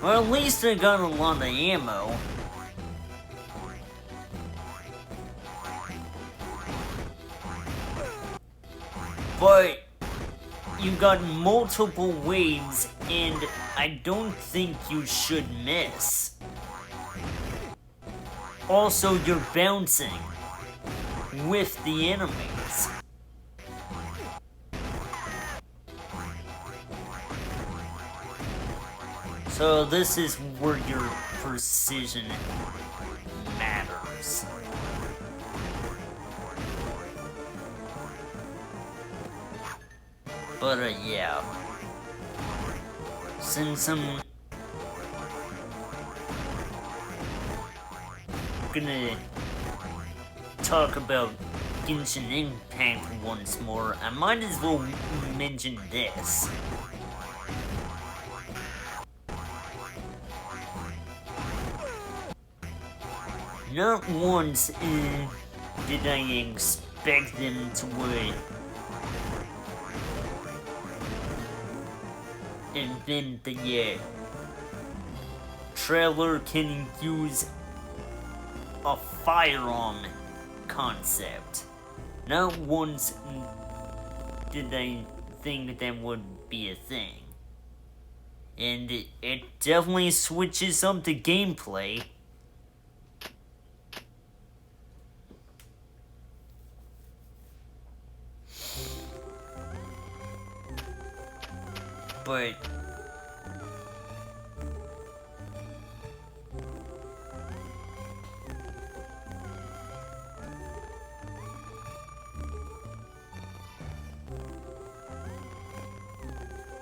Well, at least I got a lot of ammo. But you got multiple waves, and I don't think you should miss. Also, you're bouncing with the enemies. So this is where your precision matters. But yeah. Since I'm gonna talk about Genshin Impact once more, I might as well mention this. Not once did I expect them to invent the trailer can use a firearm concept. Not once did I think that would be a thing. And it definitely switches up the gameplay. But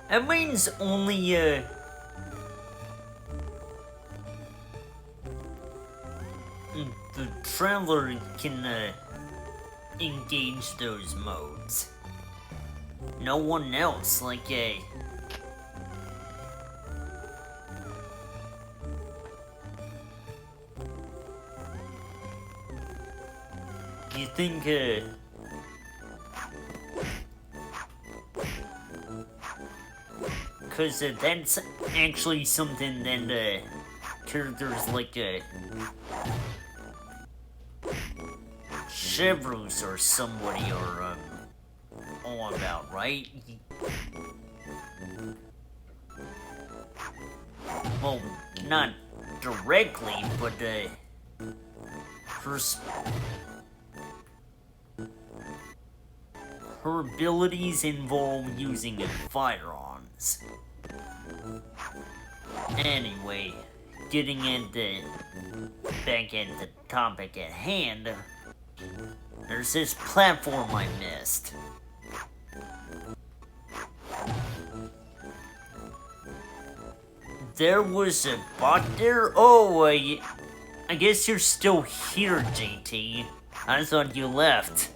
that means only the traveler can engage those modes. No one else, like you think cause that's actually something that characters like Chevrolet or somebody are all about, right? Well, not directly, but her abilities involve using firearms. Anyway, getting into back at the topic at hand, there's this platform I missed. There was a bot there? Oh, I guess you're still here, JT. I thought you left.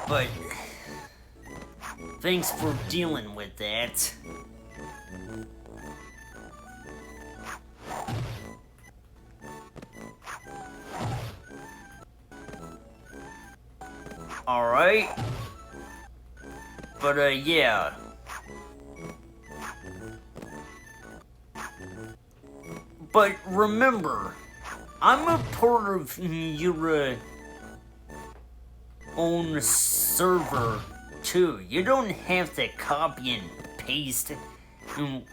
But thanks for dealing with that. Alright. But yeah. But remember, I'm a part of your own server too. You don't have to copy and paste And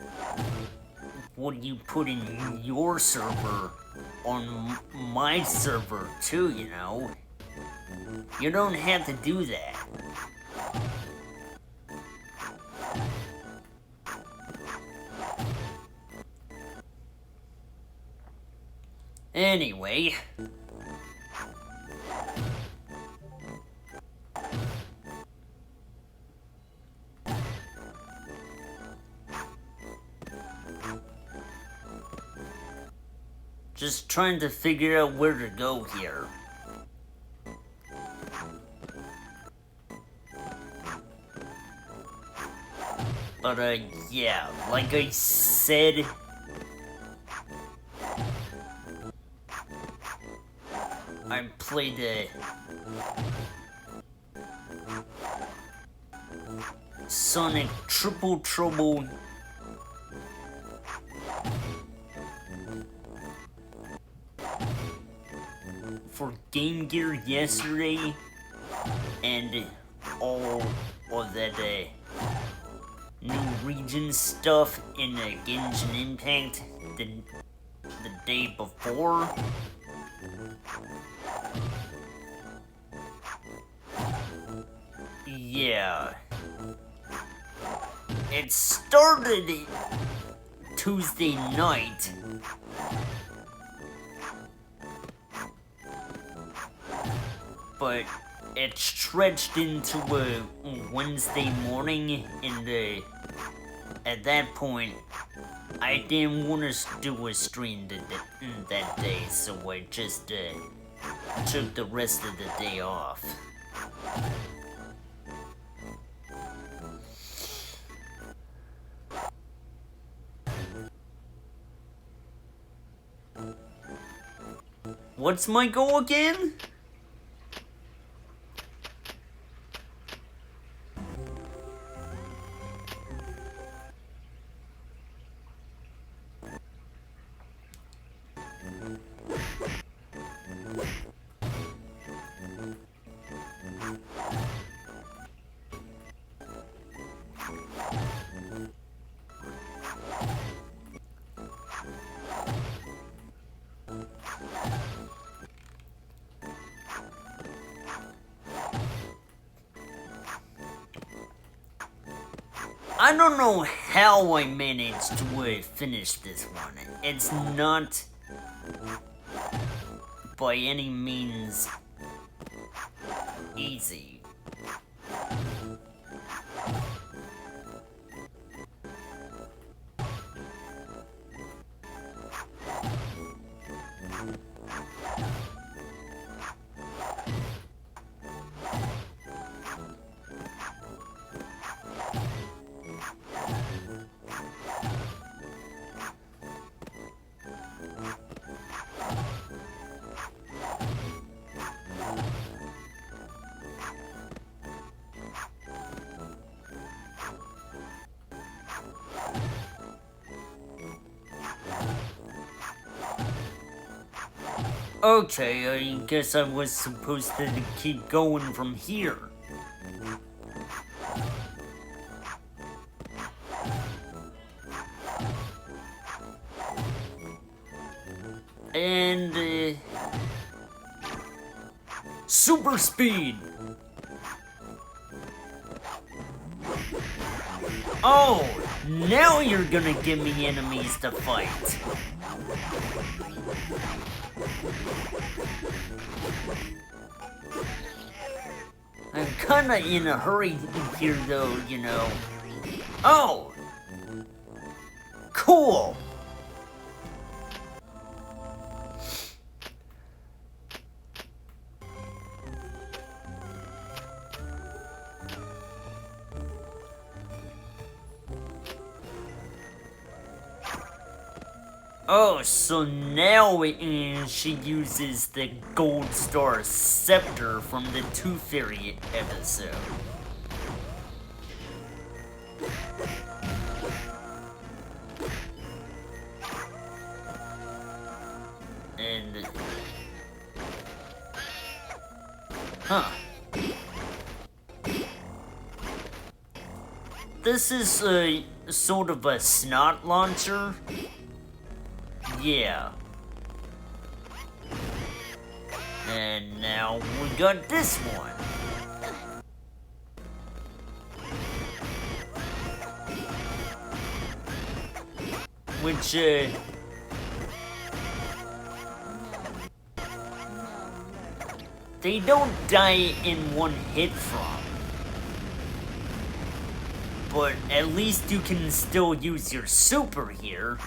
what you put in your server on my server too, you know? You don't have to do that. Anyway. Just trying to figure out where to go here. But, yeah, like I said, I played Sonic Triple Trouble for Game Gear yesterday, and all of that new region stuff in Genshin Impact the day before. Yeah. It started Tuesday night. But it stretched into Wednesday morning, and at that point, I didn't want to do a stream that day, so I just took the rest of the day off. What's my goal again? I don't know how I managed to finish this one. It's not by any means easy. Okay, I guess I was supposed to keep going from here. And, super speed! Oh, now you're gonna give me enemies to fight. I'm kinda in a hurry here though, you know. Oh! Cool! Oh, so now she uses the Gold Star Scepter from the Tooth Fairy episode. And... huh. this is a sort of a snot launcher. Yeah. And now we got this one. Which, they don't die in one hit from. But at least you can still use your super here.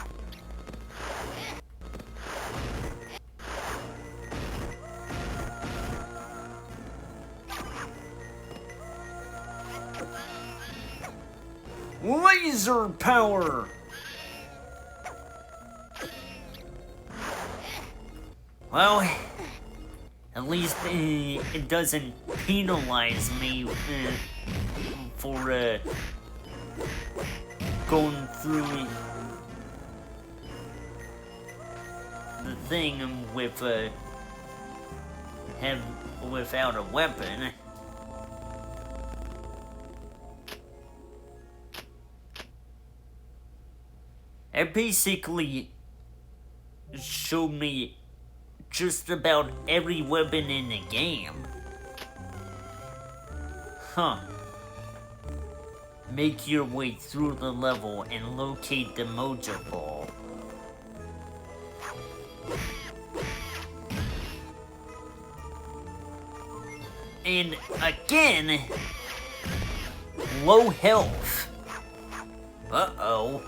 Laser power! Well, at least it doesn't penalize me for going through the thing with without a weapon. It basically showed me just about every weapon in the game. Huh. Make your way through the level and locate the Mojo Ball. And again, low health. Uh-oh.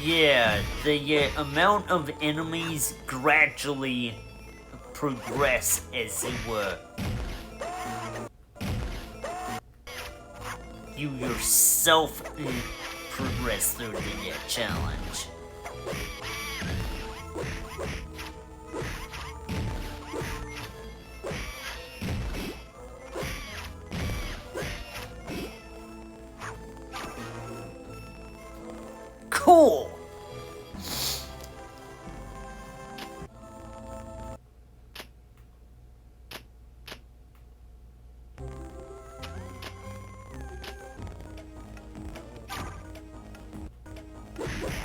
Yeah, the amount of enemies gradually progress as you yourself progress through the challenge. Cool!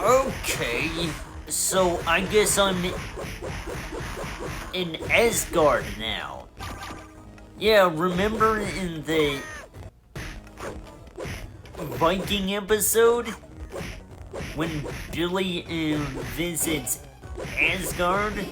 Okay, so I guess I'm in Asgard now. Yeah, remember in the Viking episode? When Billy visits Asgard?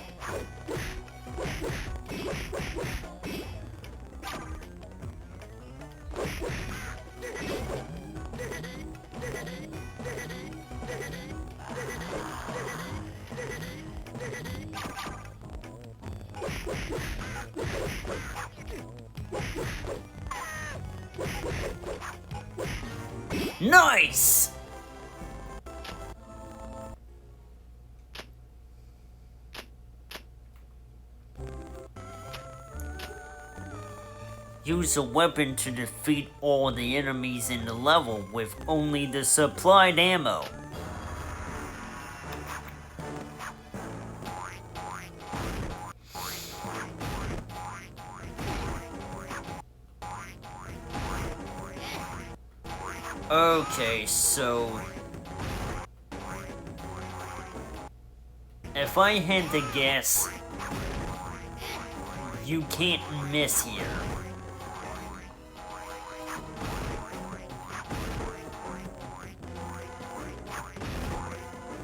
Nice! Use a weapon to defeat all the enemies in the level with only the supplied ammo. Okay, so if I had to guess, you can't miss here.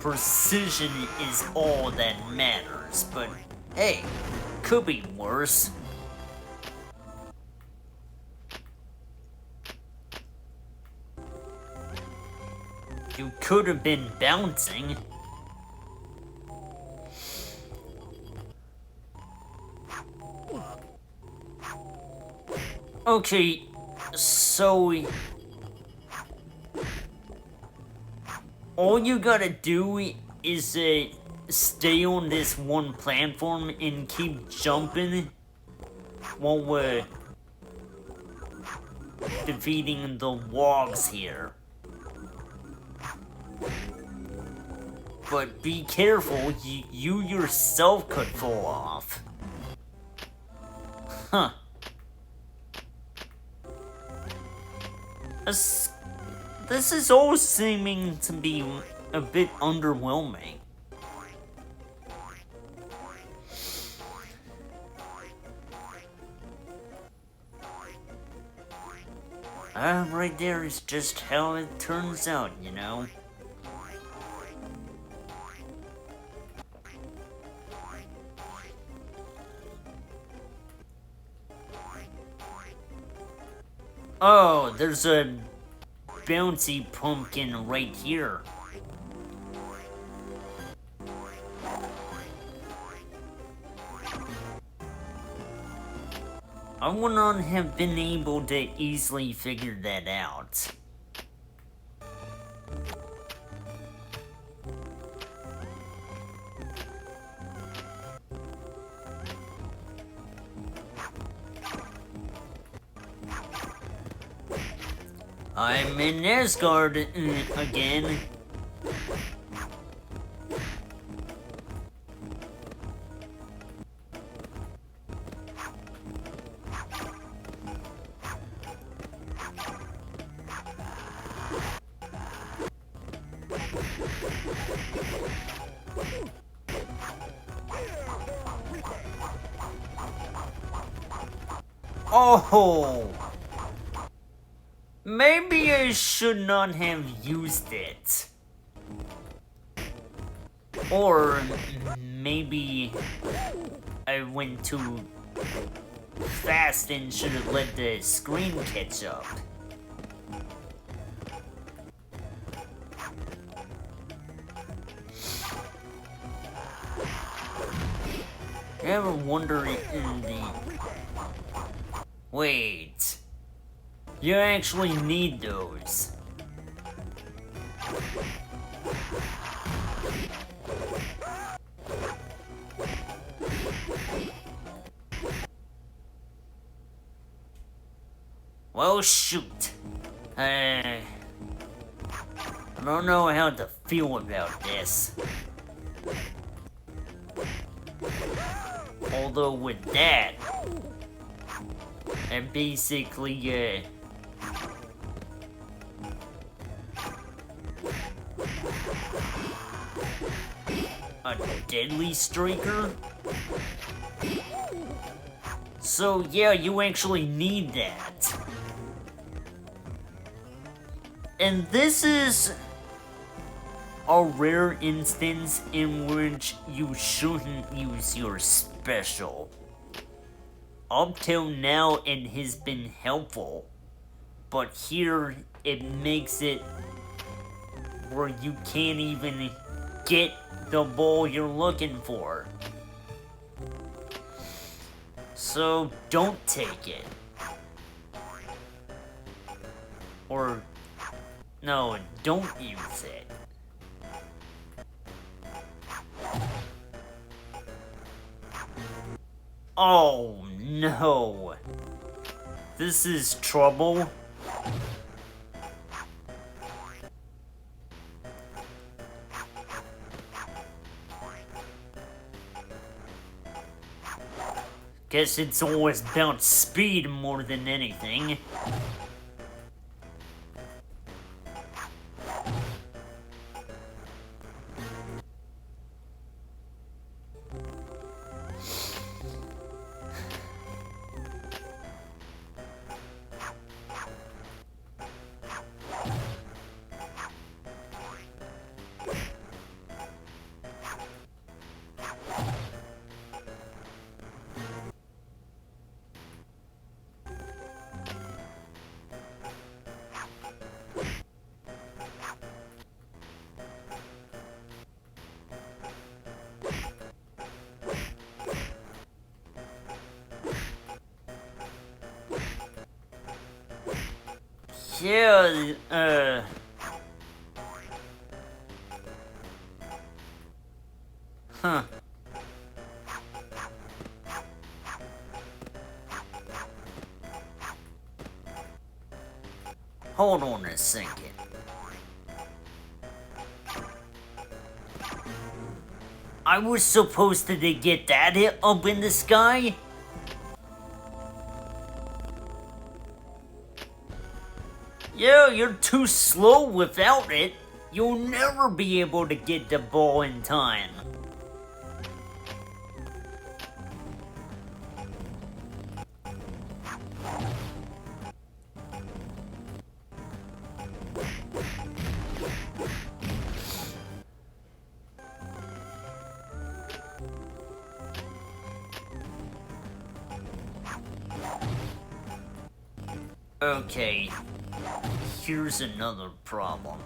Precision is all that matters, but hey, could be worse. You could have been bouncing. Okay, so all you gotta do is stay on this one platform and keep jumping while we're defeating the wogs here. But be careful, you yourself could fall off. Huh. As- This is all seeming to be a bit underwhelming. Right there is just how it turns out, you know? Oh, there's a bouncy pumpkin right here. I would not have been able to easily figure that out. I'm in Asgard again. Oh! Maybe I should not have used it. Or maybe I went too fast and should have let the screen catch up. You ever wonder in the... Wait. You actually need those. Well, shoot. I don't know how to feel about this. Although with that, I basically, a deadly streaker? So yeah, you actually need that. And this is a rare instance in which you shouldn't use your special. Up till now it has been helpful, but here it makes it where you can't even get the ball you're looking for. So don't take it. Or, no, don't use it. Oh no. This is trouble. Guess it's always about speed more than anything. Yeah, Huh. Hold on a second. I was supposed to get that up in the sky? Yeah, you're too slow without it. You'll never be able to get the ball in time. Okay, here's another problem.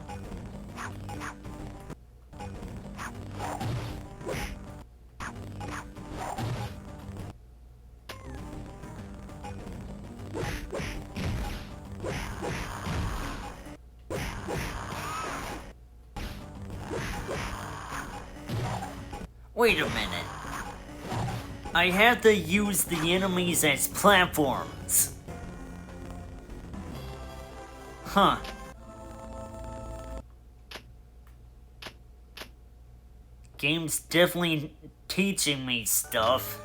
Wait a minute. I have to use the enemies as platforms. Huh. Game's definitely teaching me stuff.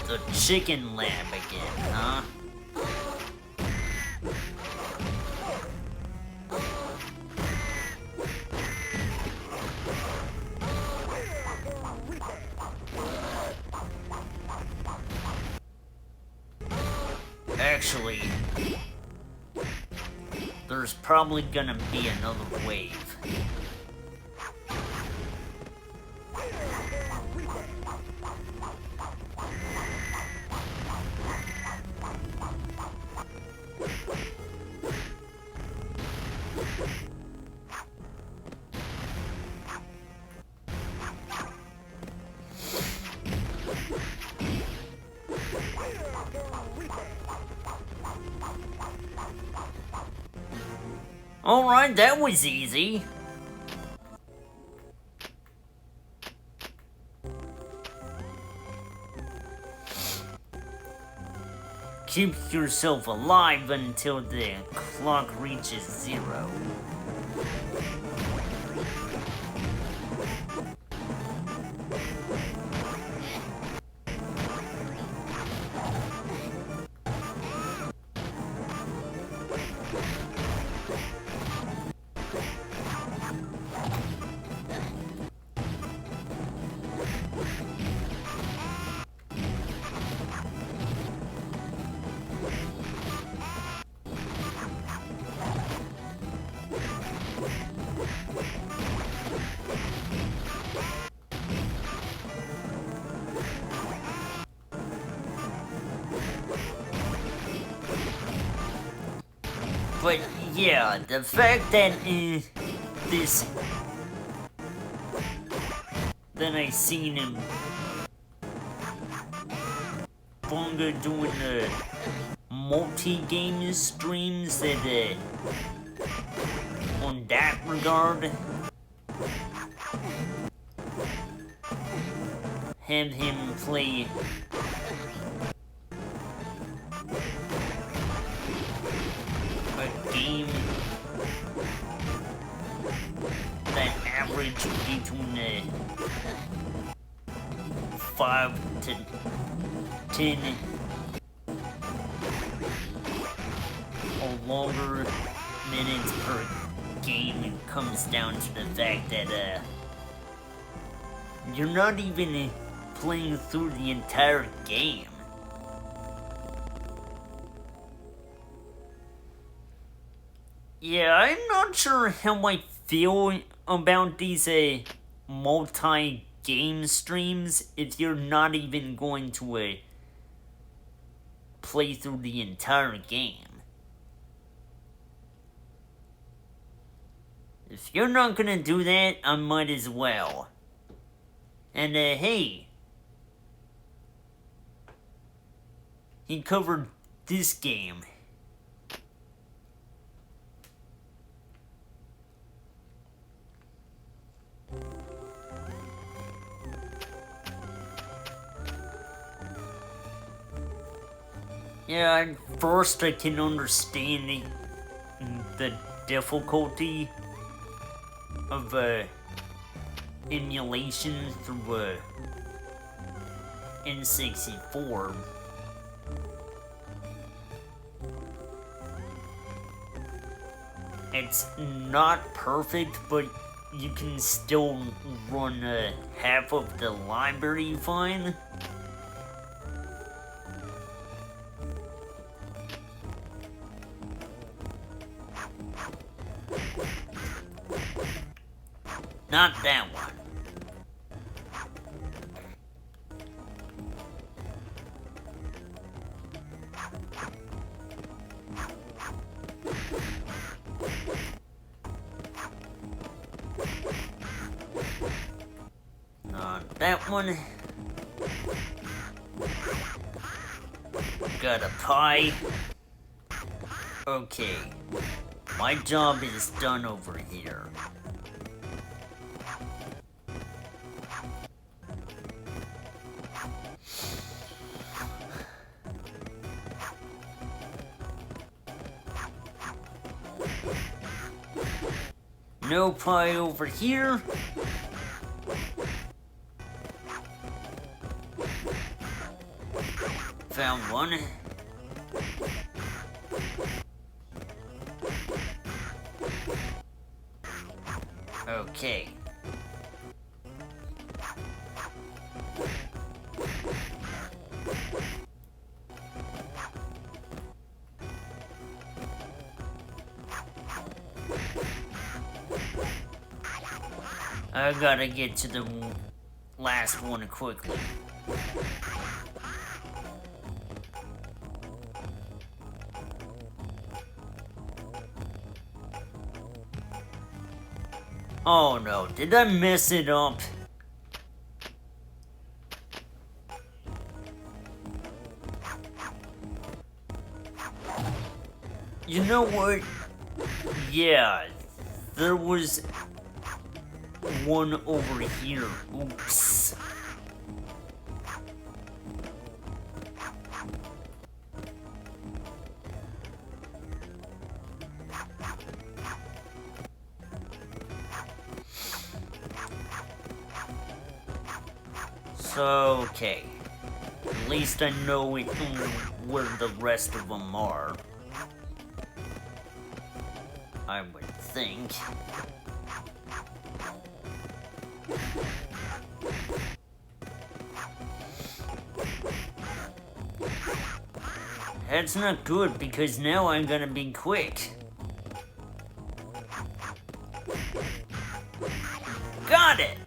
The chicken lab again, huh? Actually, there's probably gonna be another wave. Alright, that was easy. Keep yourself alive until the clock reaches 0. But yeah, the fact that then I seen him Bunga doing the multi-game streams that on that regard have him play a game that average between 5 to 10 or longer minutes per game. It comes down to the fact that you're not even playing through the entire game. Yeah, I'm not sure how I feel about these multi-game streams if you're not even going to play through the entire game. If you're not gonna do that, I might as well. And hey, he covered this game. Yeah, at first I can understand the difficulty of emulation through N64. It's not perfect, but you can still run half of the library fine. Not that one. Not that one. Got a pie. Okay. My job is done over here. No pie over here. Found one. Okay. I gotta get to the last one quickly. Oh no, did I mess it up? You know what? Yeah, there was one over here. Oops. So, okay. At least I know where the rest of them are. I would think. That's not good because now I'm gonna be quick. Got it!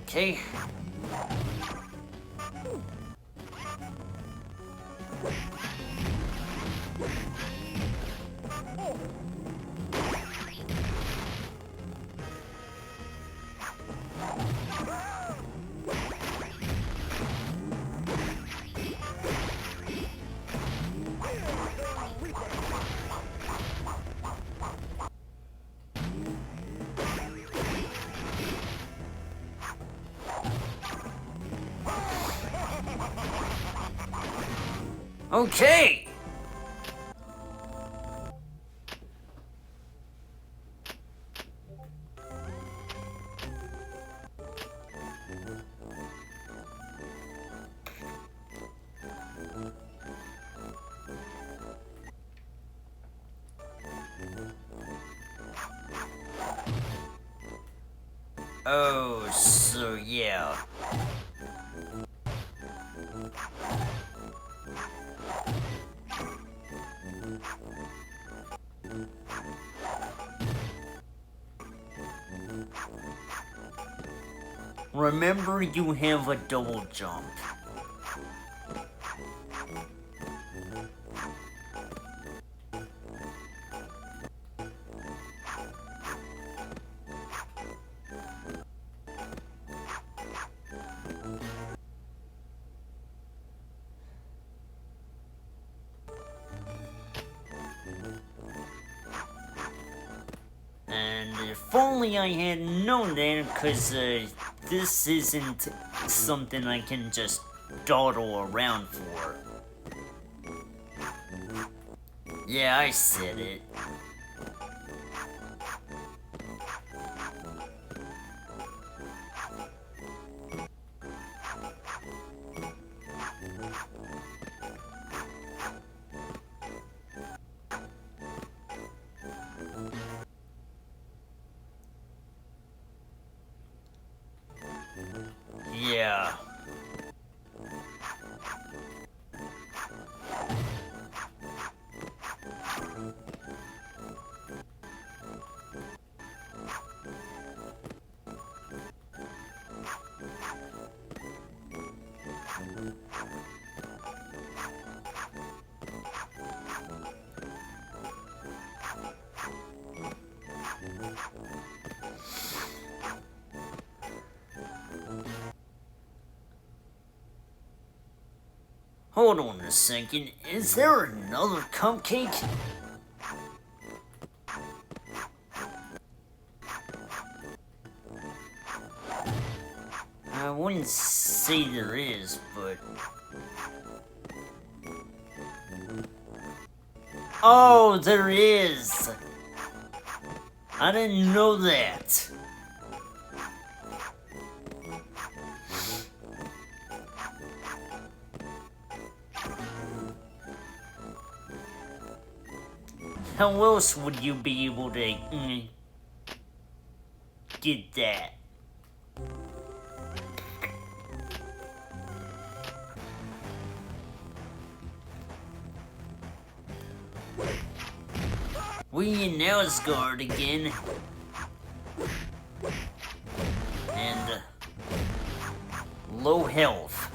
Okay. Okay! Oh, so yeah. Remember, you have a double jump. And if only I had known that, because this isn't something I can just dawdle around for. Yeah, I said it. Yeah. Hold on a second. Is there another cupcake? I wouldn't say there is, but... Oh, there is! I didn't know that. How else would you be able to get that? We in Asgard again. And low health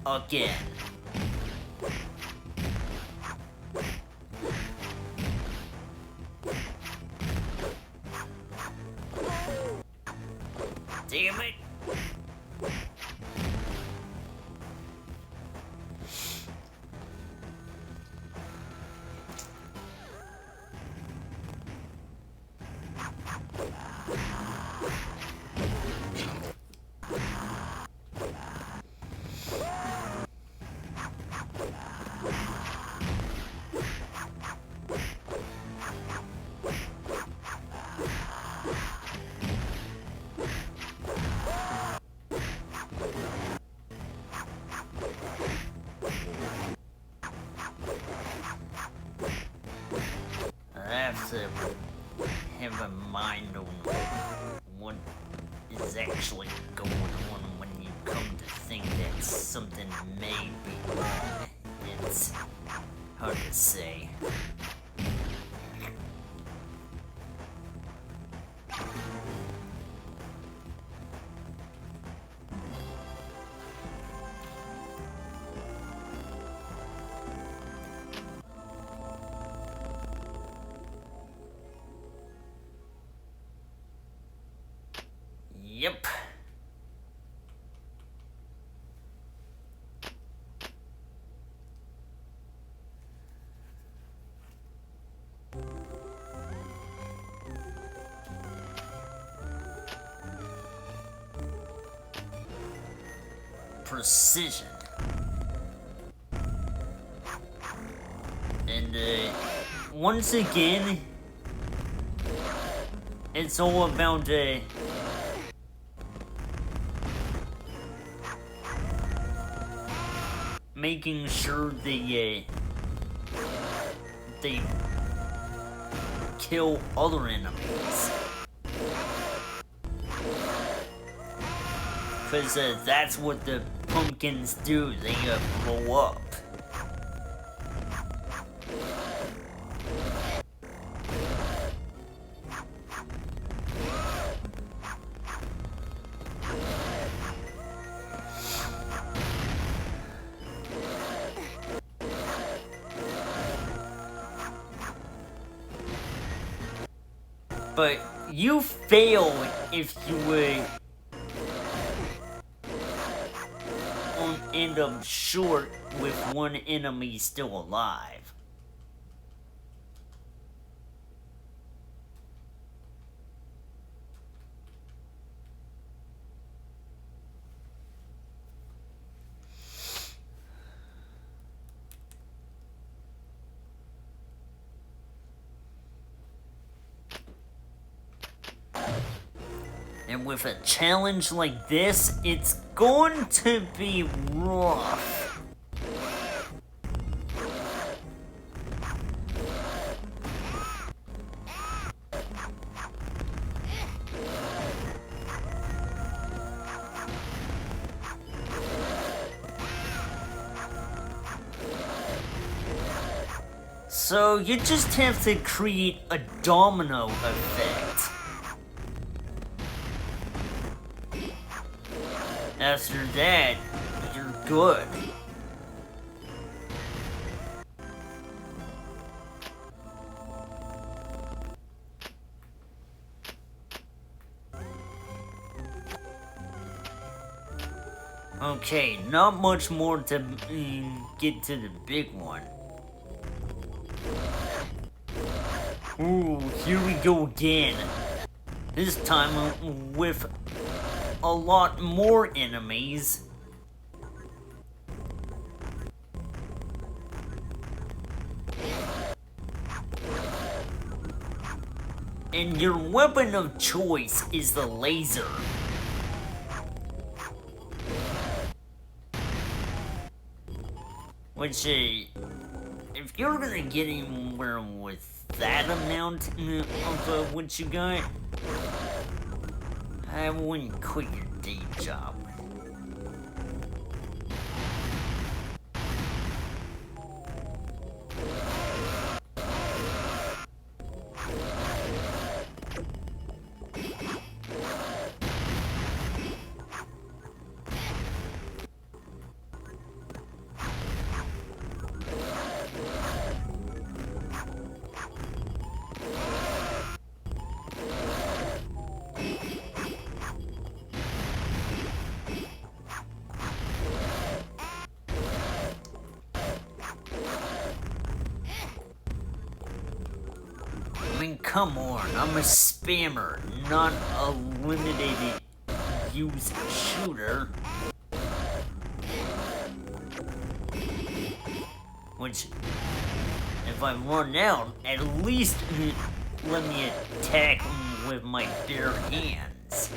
again. Damn it. I have to have a mind on what is actually going on when you come to think that something may be wrong. It's hard to say. Yep. Precision. And once again, it's all about making sure they kill other enemies. Because that's what the pumpkins do, they blow up. But you fail if you end up short with one enemy still alive. And with a challenge like this, it's going to be rough. So you just have to create a domino effect. After that, you're good. Okay, not much more to get to the big one. Ooh, here we go again. This time with a lot more enemies. And your weapon of choice is the laser. Which, if you're gonna get anywhere with that amount of what you got, I wouldn't quit your day job. I mean, come on, I'm a spammer, not a limited use shooter. Which, if I run out, at least let me attack them with my bare hands.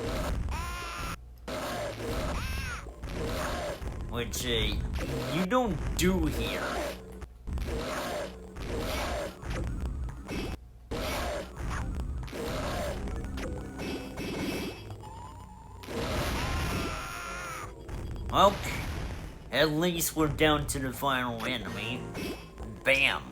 Which, you don't do here. Well, at least we're down to the final enemy. Bam.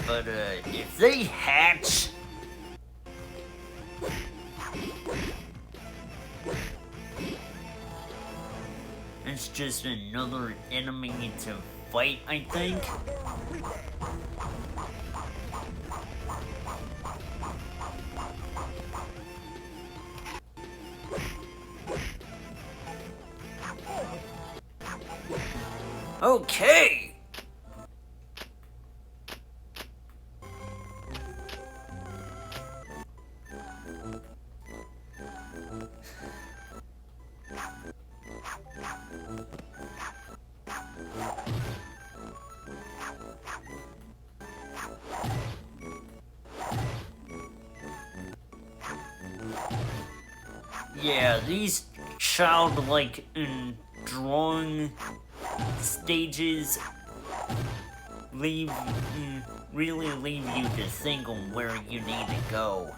But, if they hatch... It's just another enemy to fight, I think. Okay! Yeah, these childlike drawing stages really leave you to think on where you need to go.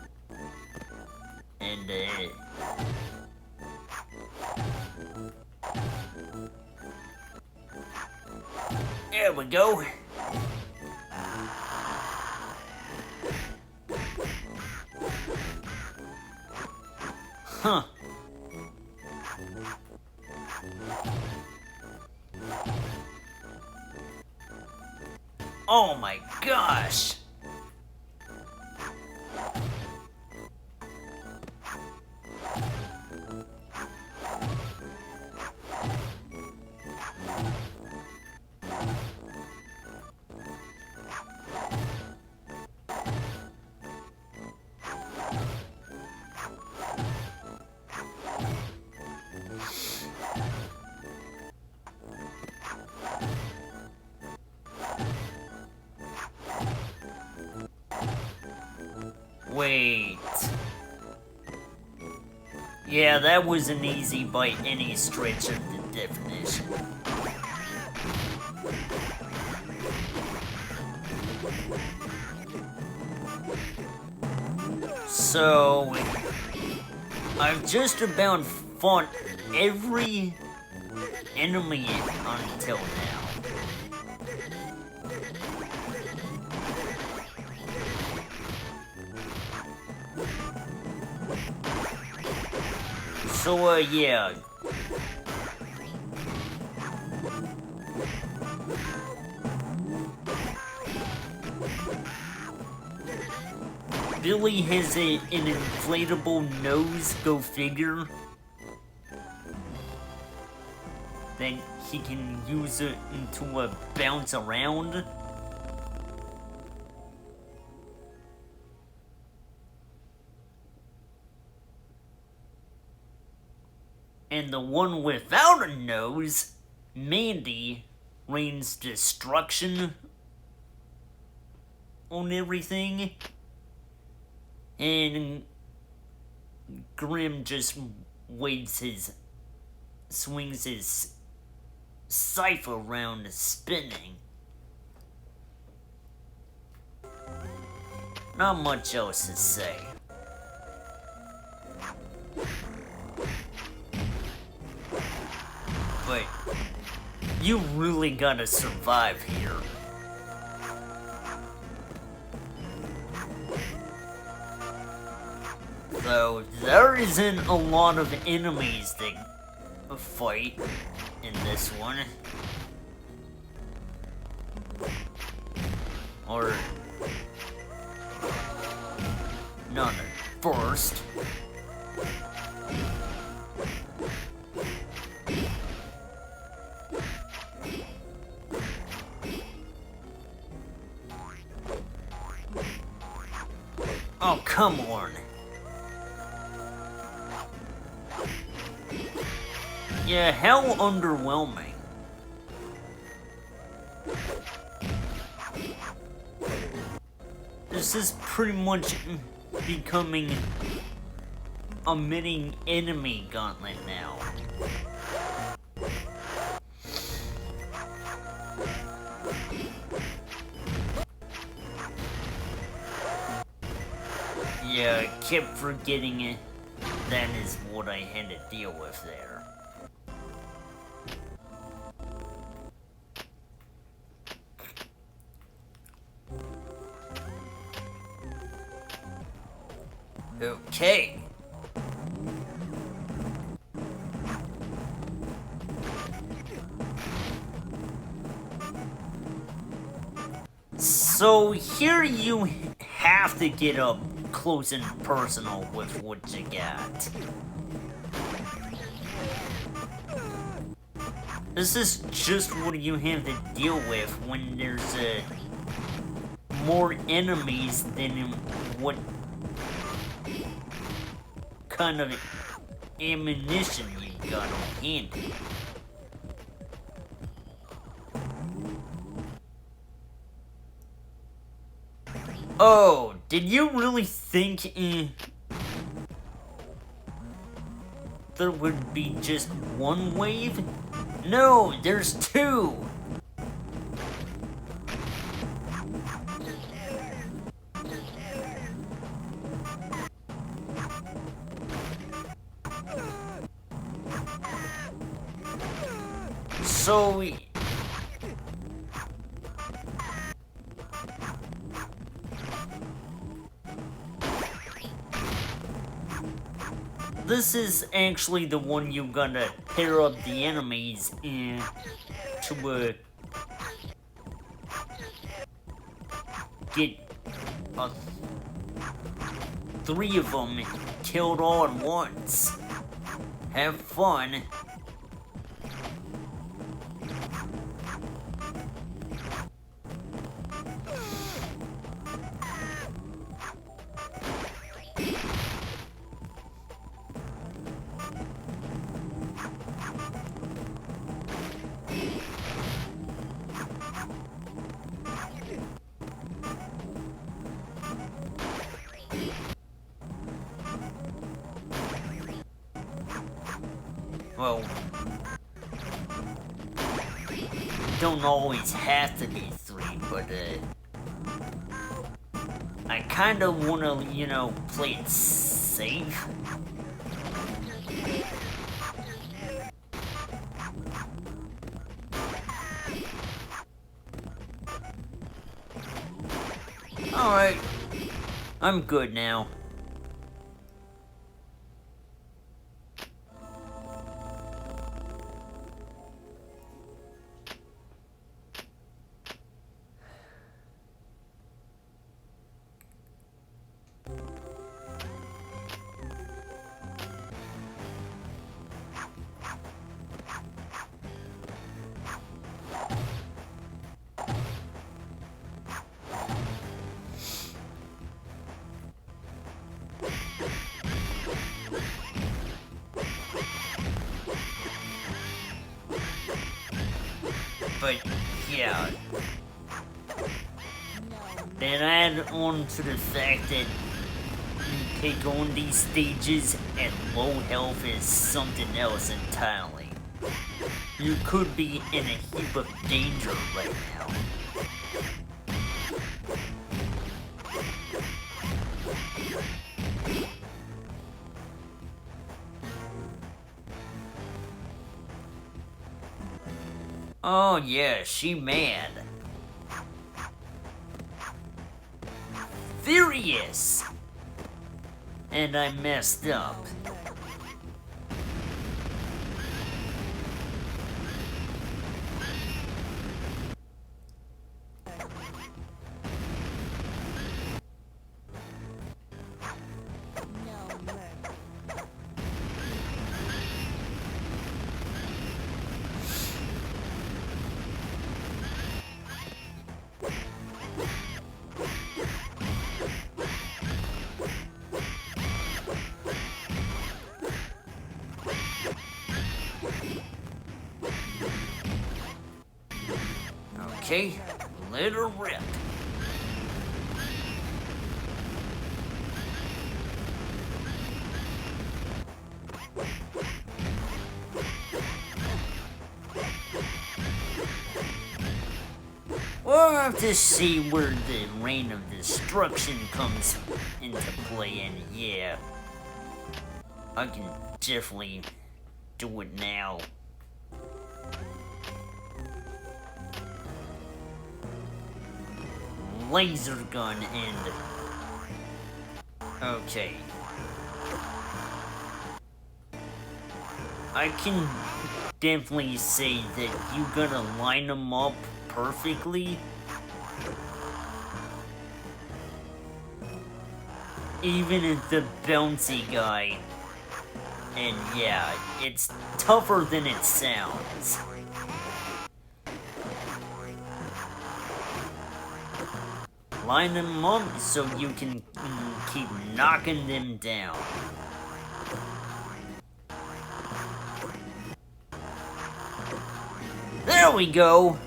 And, there we go. Huh. Oh my gosh! Wait. Yeah, that wasn't easy by any stretch of the definition. So, I've just about fought every enemy until now. So, yeah. Billy has an inflatable nose, go figure. Then he can use it to bounce around. And the one without a nose, Mandy, rains destruction on everything. And Grim just swings his scythe around spinning. Not much else to say. But you really gotta survive here. So there isn't a lot of enemies to fight in this one. Or none at first. Oh, come on. Yeah, how underwhelming. This is pretty much becoming a mini enemy gauntlet now. Yeah, I kept forgetting it. That is what I had to deal with there. Okay. So here you have to get up close and personal with what you got. This is just what you have to deal with when there's more enemies than what kind of ammunition you got on hand. Oh, did you really think there would be just one wave? No, there's two! So... this is actually the one you gotta pair up the enemies in to get three of them killed all at once. Have fun. well, don't always have to be 3, but, I kinda wanna, play it safe. Alright, I'm good now. But, yeah. Then add on to the fact that you take on these stages and low health is something else entirely. You could be in a heap of danger right now. Oh yeah, she mad. Furious! And I messed up. Okay, let her rip. We'll have to see where the Reign of Destruction comes into play, and yeah, I can definitely do it now. Laser gun and... Okay. I can definitely say that you gotta line them up perfectly. Even if the bouncy guy. And yeah, it's tougher than it sounds. Line them up so you can keep knocking them down. There we go!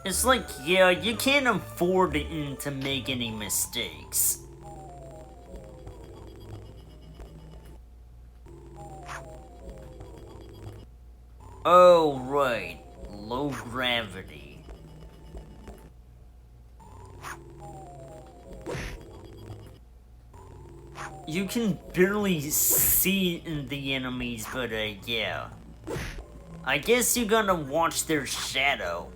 It's like, yeah, you can't afford to make any mistakes. Oh, right. Low gravity. You can barely see the enemies, but yeah. I guess you gotta watch their shadow.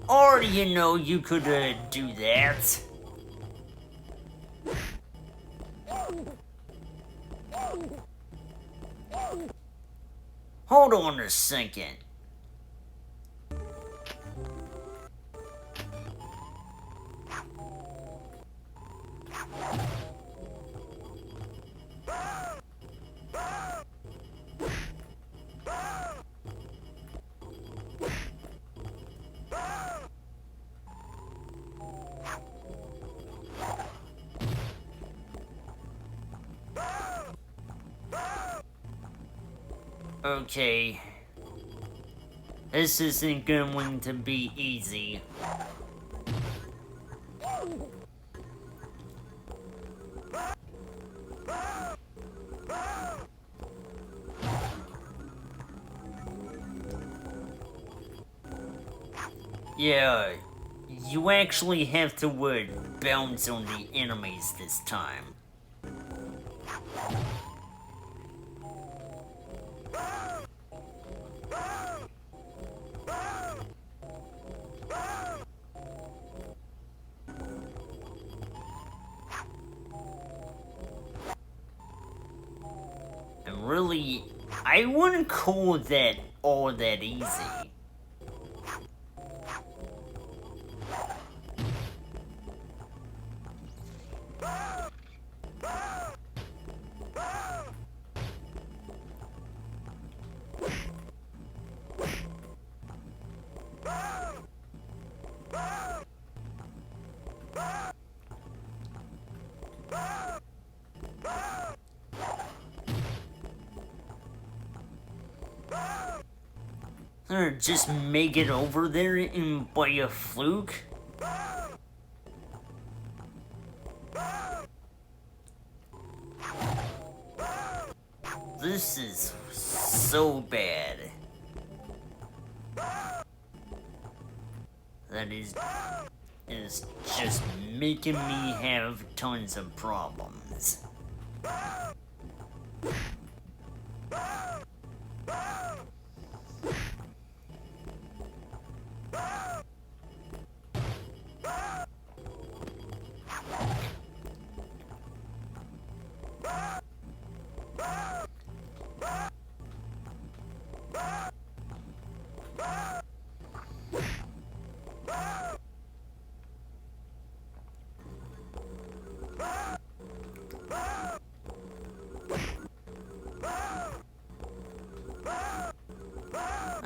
Or, you could do that. Hold on a second. Okay. This isn't going to be easy. Yeah, you actually have to bounce on the enemies this time. And really, I wouldn't call that all that easy. Or just make it over there and by a fluke? This is so bad. That is just making me have tons of problems.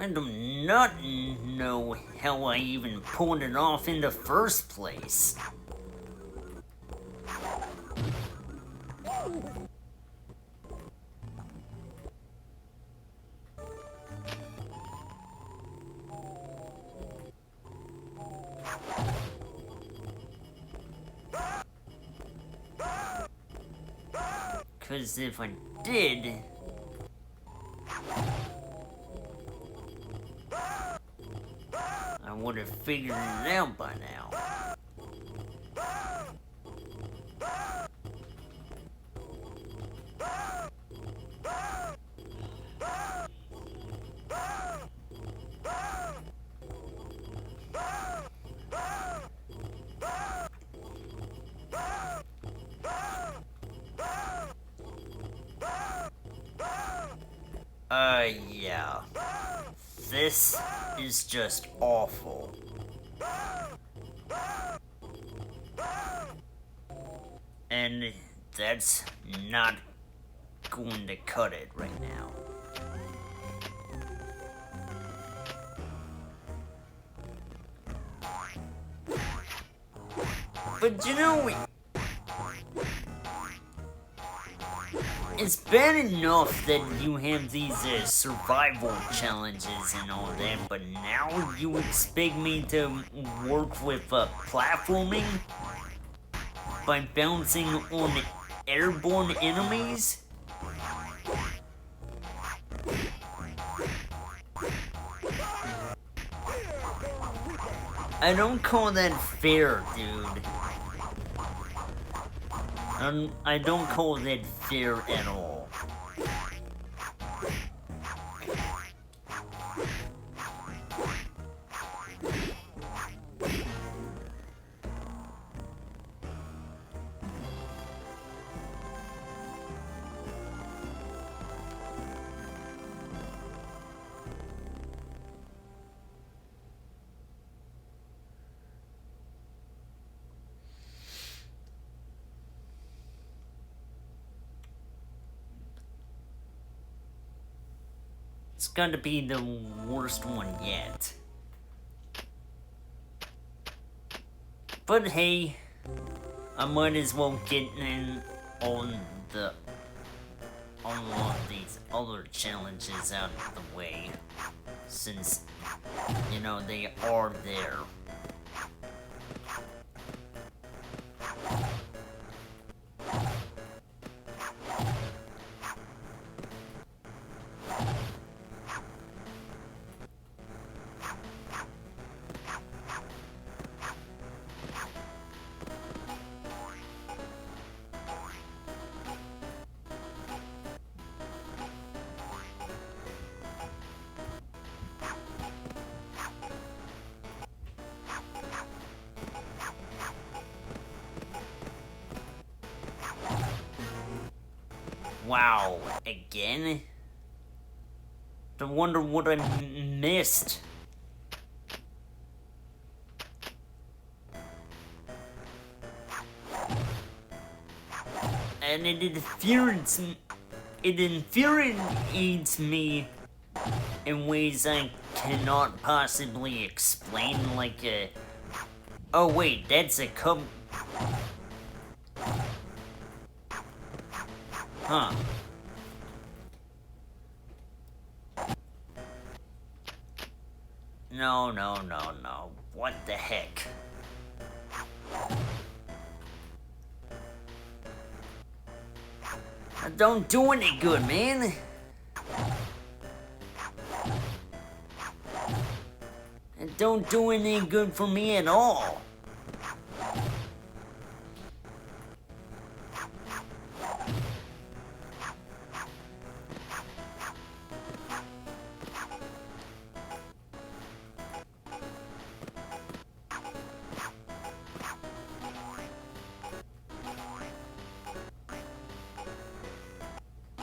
I do not know how I even pulled it off in the first place. Because if I did, I would have figured it out by now. Yeah. This is just awful. And that's not going to cut it right now. But you know, it's bad enough that you have these survival challenges and all that, but now you expect me to work with platforming by bouncing on airborne enemies? I don't call that fair, dude. I don't call that fair at all. It's gotta be the worst one yet. But hey, I might as well get in on all of these other challenges out of the way, since, you know, they are there. Wow, again? I wonder what I missed. And it infuriates me in ways I cannot possibly explain, like a... Oh wait, that's a Huh. No. What the heck? That don't do any good, man. It don't do any good for me at all.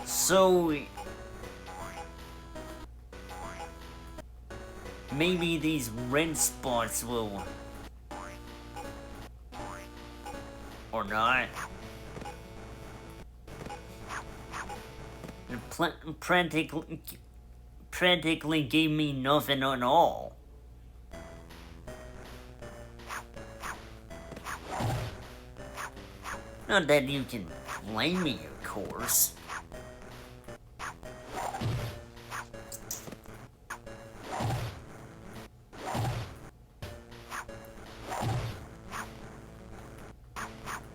So, maybe these red spots will... Or not. It practically gave me nothing at all. Not that you can blame me, of course.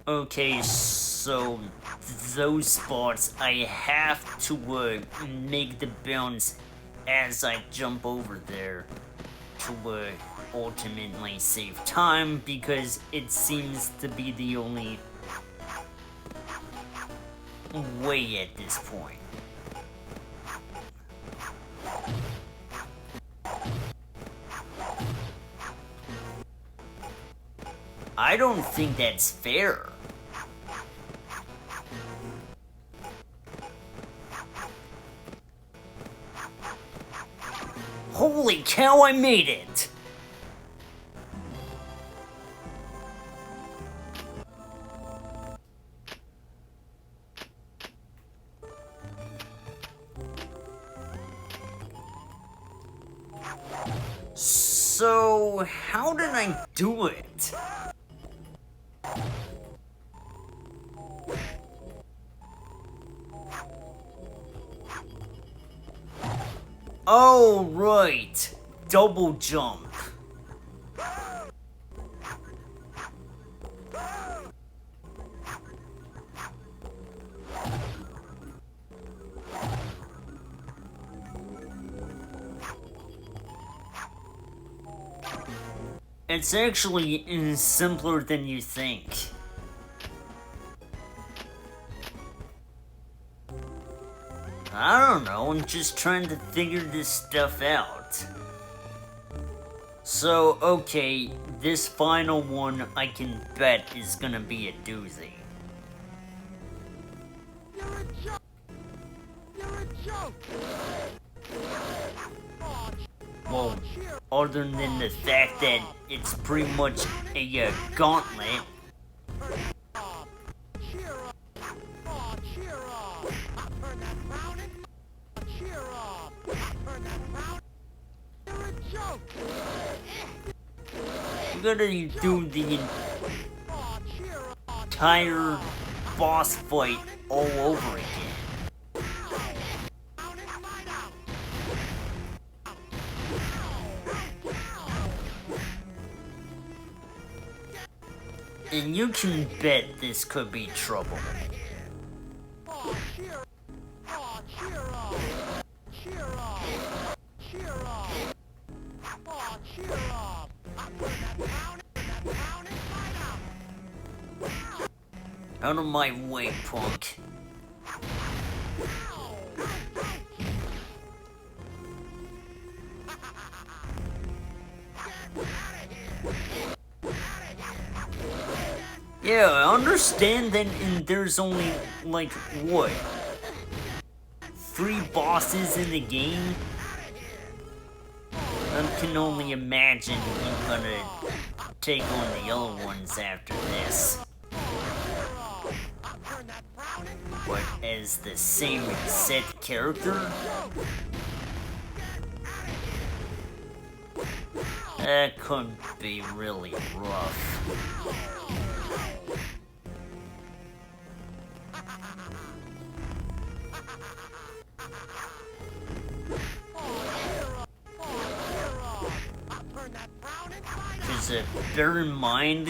Okay, so those spots I have to make the bounce as I jump over there to ultimately save time, because it seems to be the only way at this point. I don't think that's fair. Holy cow, I made it! So, how did I do it? Oh, right. Double jump. It's actually simpler than you think. I don't know, I'm just trying to figure this stuff out. So, okay, this final one I can bet is gonna be a doozy. You're a joke! You're a joke! Well, other than the fact that it's pretty much a gauntlet. Cheer up! Oh, cheer up! I'll turn that frown in... Cheer up! I'll turn joke. You gotta do the Aw, cheer up. entire boss fight all over again. Down and fight out. And you can bet this could be trouble. Aw, cheer up. Aw, cheer up. Cheer up. Cheer up. Aw, cheer up. I'll turn that down and fight out. Out of my way, punk. Yeah, I understand that there's only, like, what? 3 bosses in the game? I can only imagine you're gonna take on the other ones after this. But as the same set character? That could be really rough. Because bear in mind,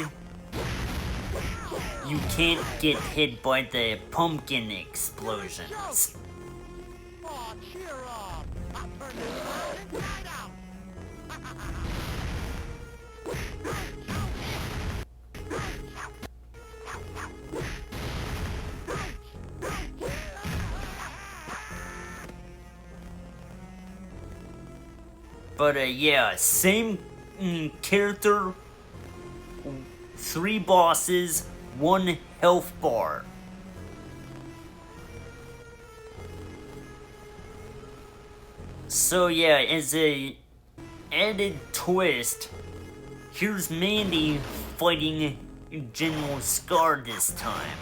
you can't get hit by the pumpkin explosions. Aw, cheer up. I'll turn that down and fight out. But yeah, same character, 3 bosses, 1 health bar. So yeah, as a added twist, here's Mandy fighting General Scar this time.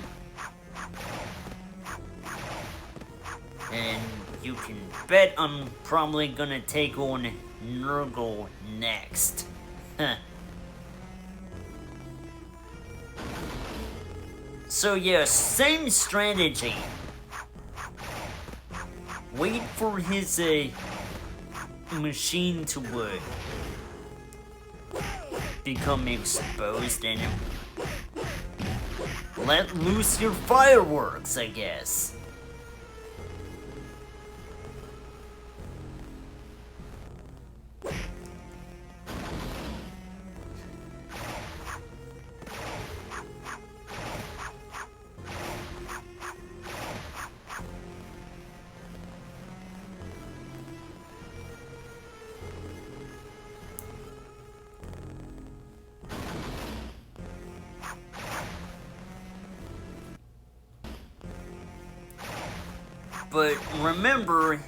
And you can bet I'm probably gonna take on Nurgle next. So yeah, same strategy. Wait for his machine to become exposed and let loose your fireworks, I guess. But remember,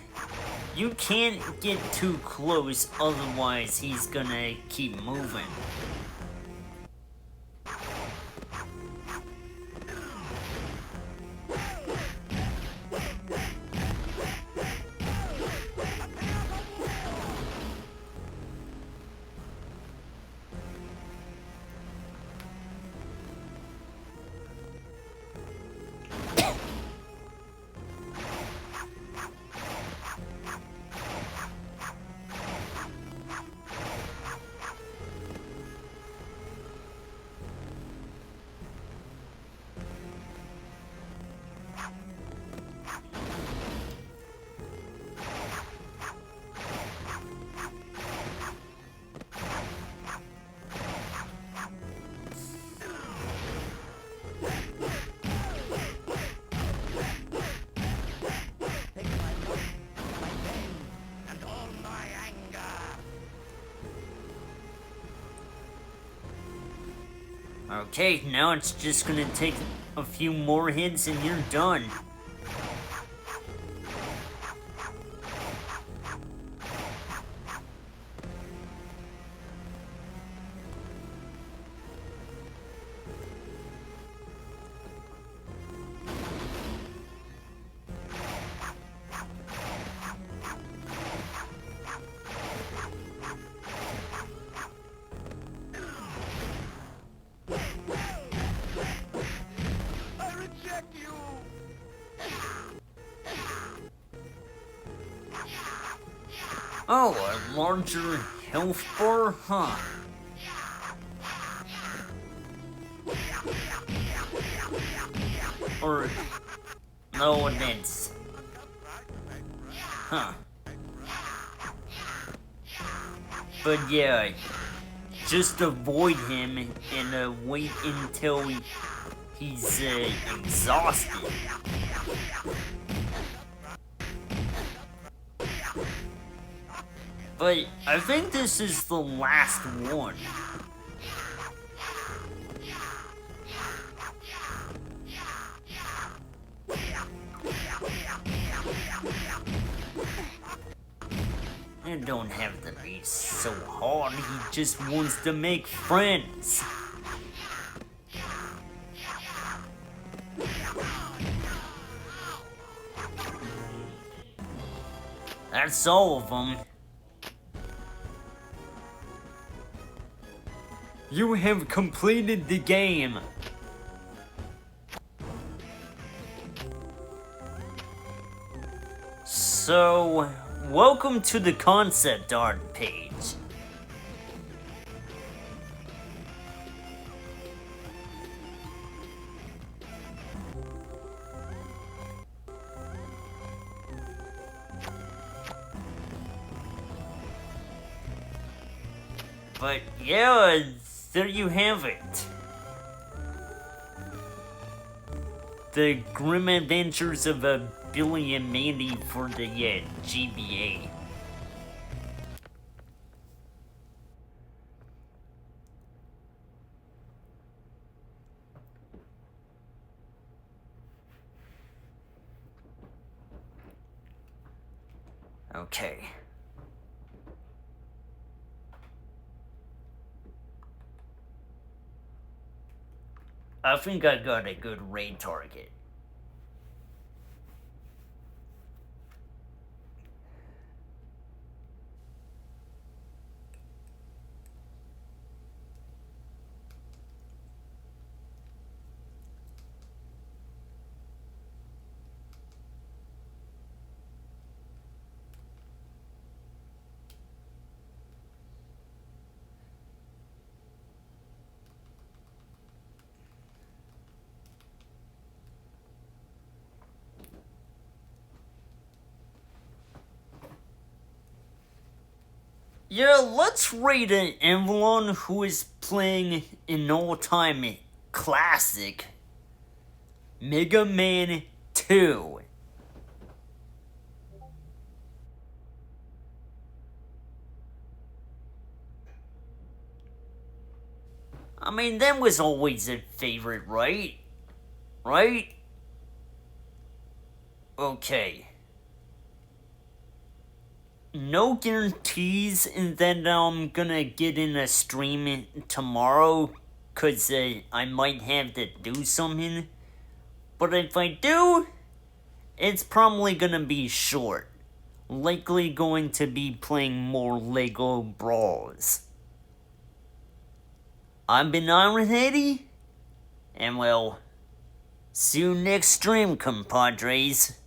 you can't get too close, otherwise he's gonna keep moving. Okay, now it's just gonna take a few more hits and you're done. Oh, a larger health bar? Huh. Or... no, that's... huh. But yeah, just avoid him and wait until he's exhausted. But I think this is the last one. It don't have to be so hard, he just wants to make friends. That's all of them. You have completed the game. So, welcome to the concept art page. But yeah, there you have it. The grim adventures of Billy and Mandy for the GBA. Okay. I think I got a good raid target. Yeah, let's raid an Evelyn who is playing an all-time classic, Mega Man 2. I mean, that was always a favorite, right? Right? Okay. No guarantees that I'm gonna get in a stream tomorrow, cause I might have to do something. But if I do, it's probably gonna be short. Likely going to be playing more Lego Brawls. I've been Iron Eddie, and well, see you next stream, compadres.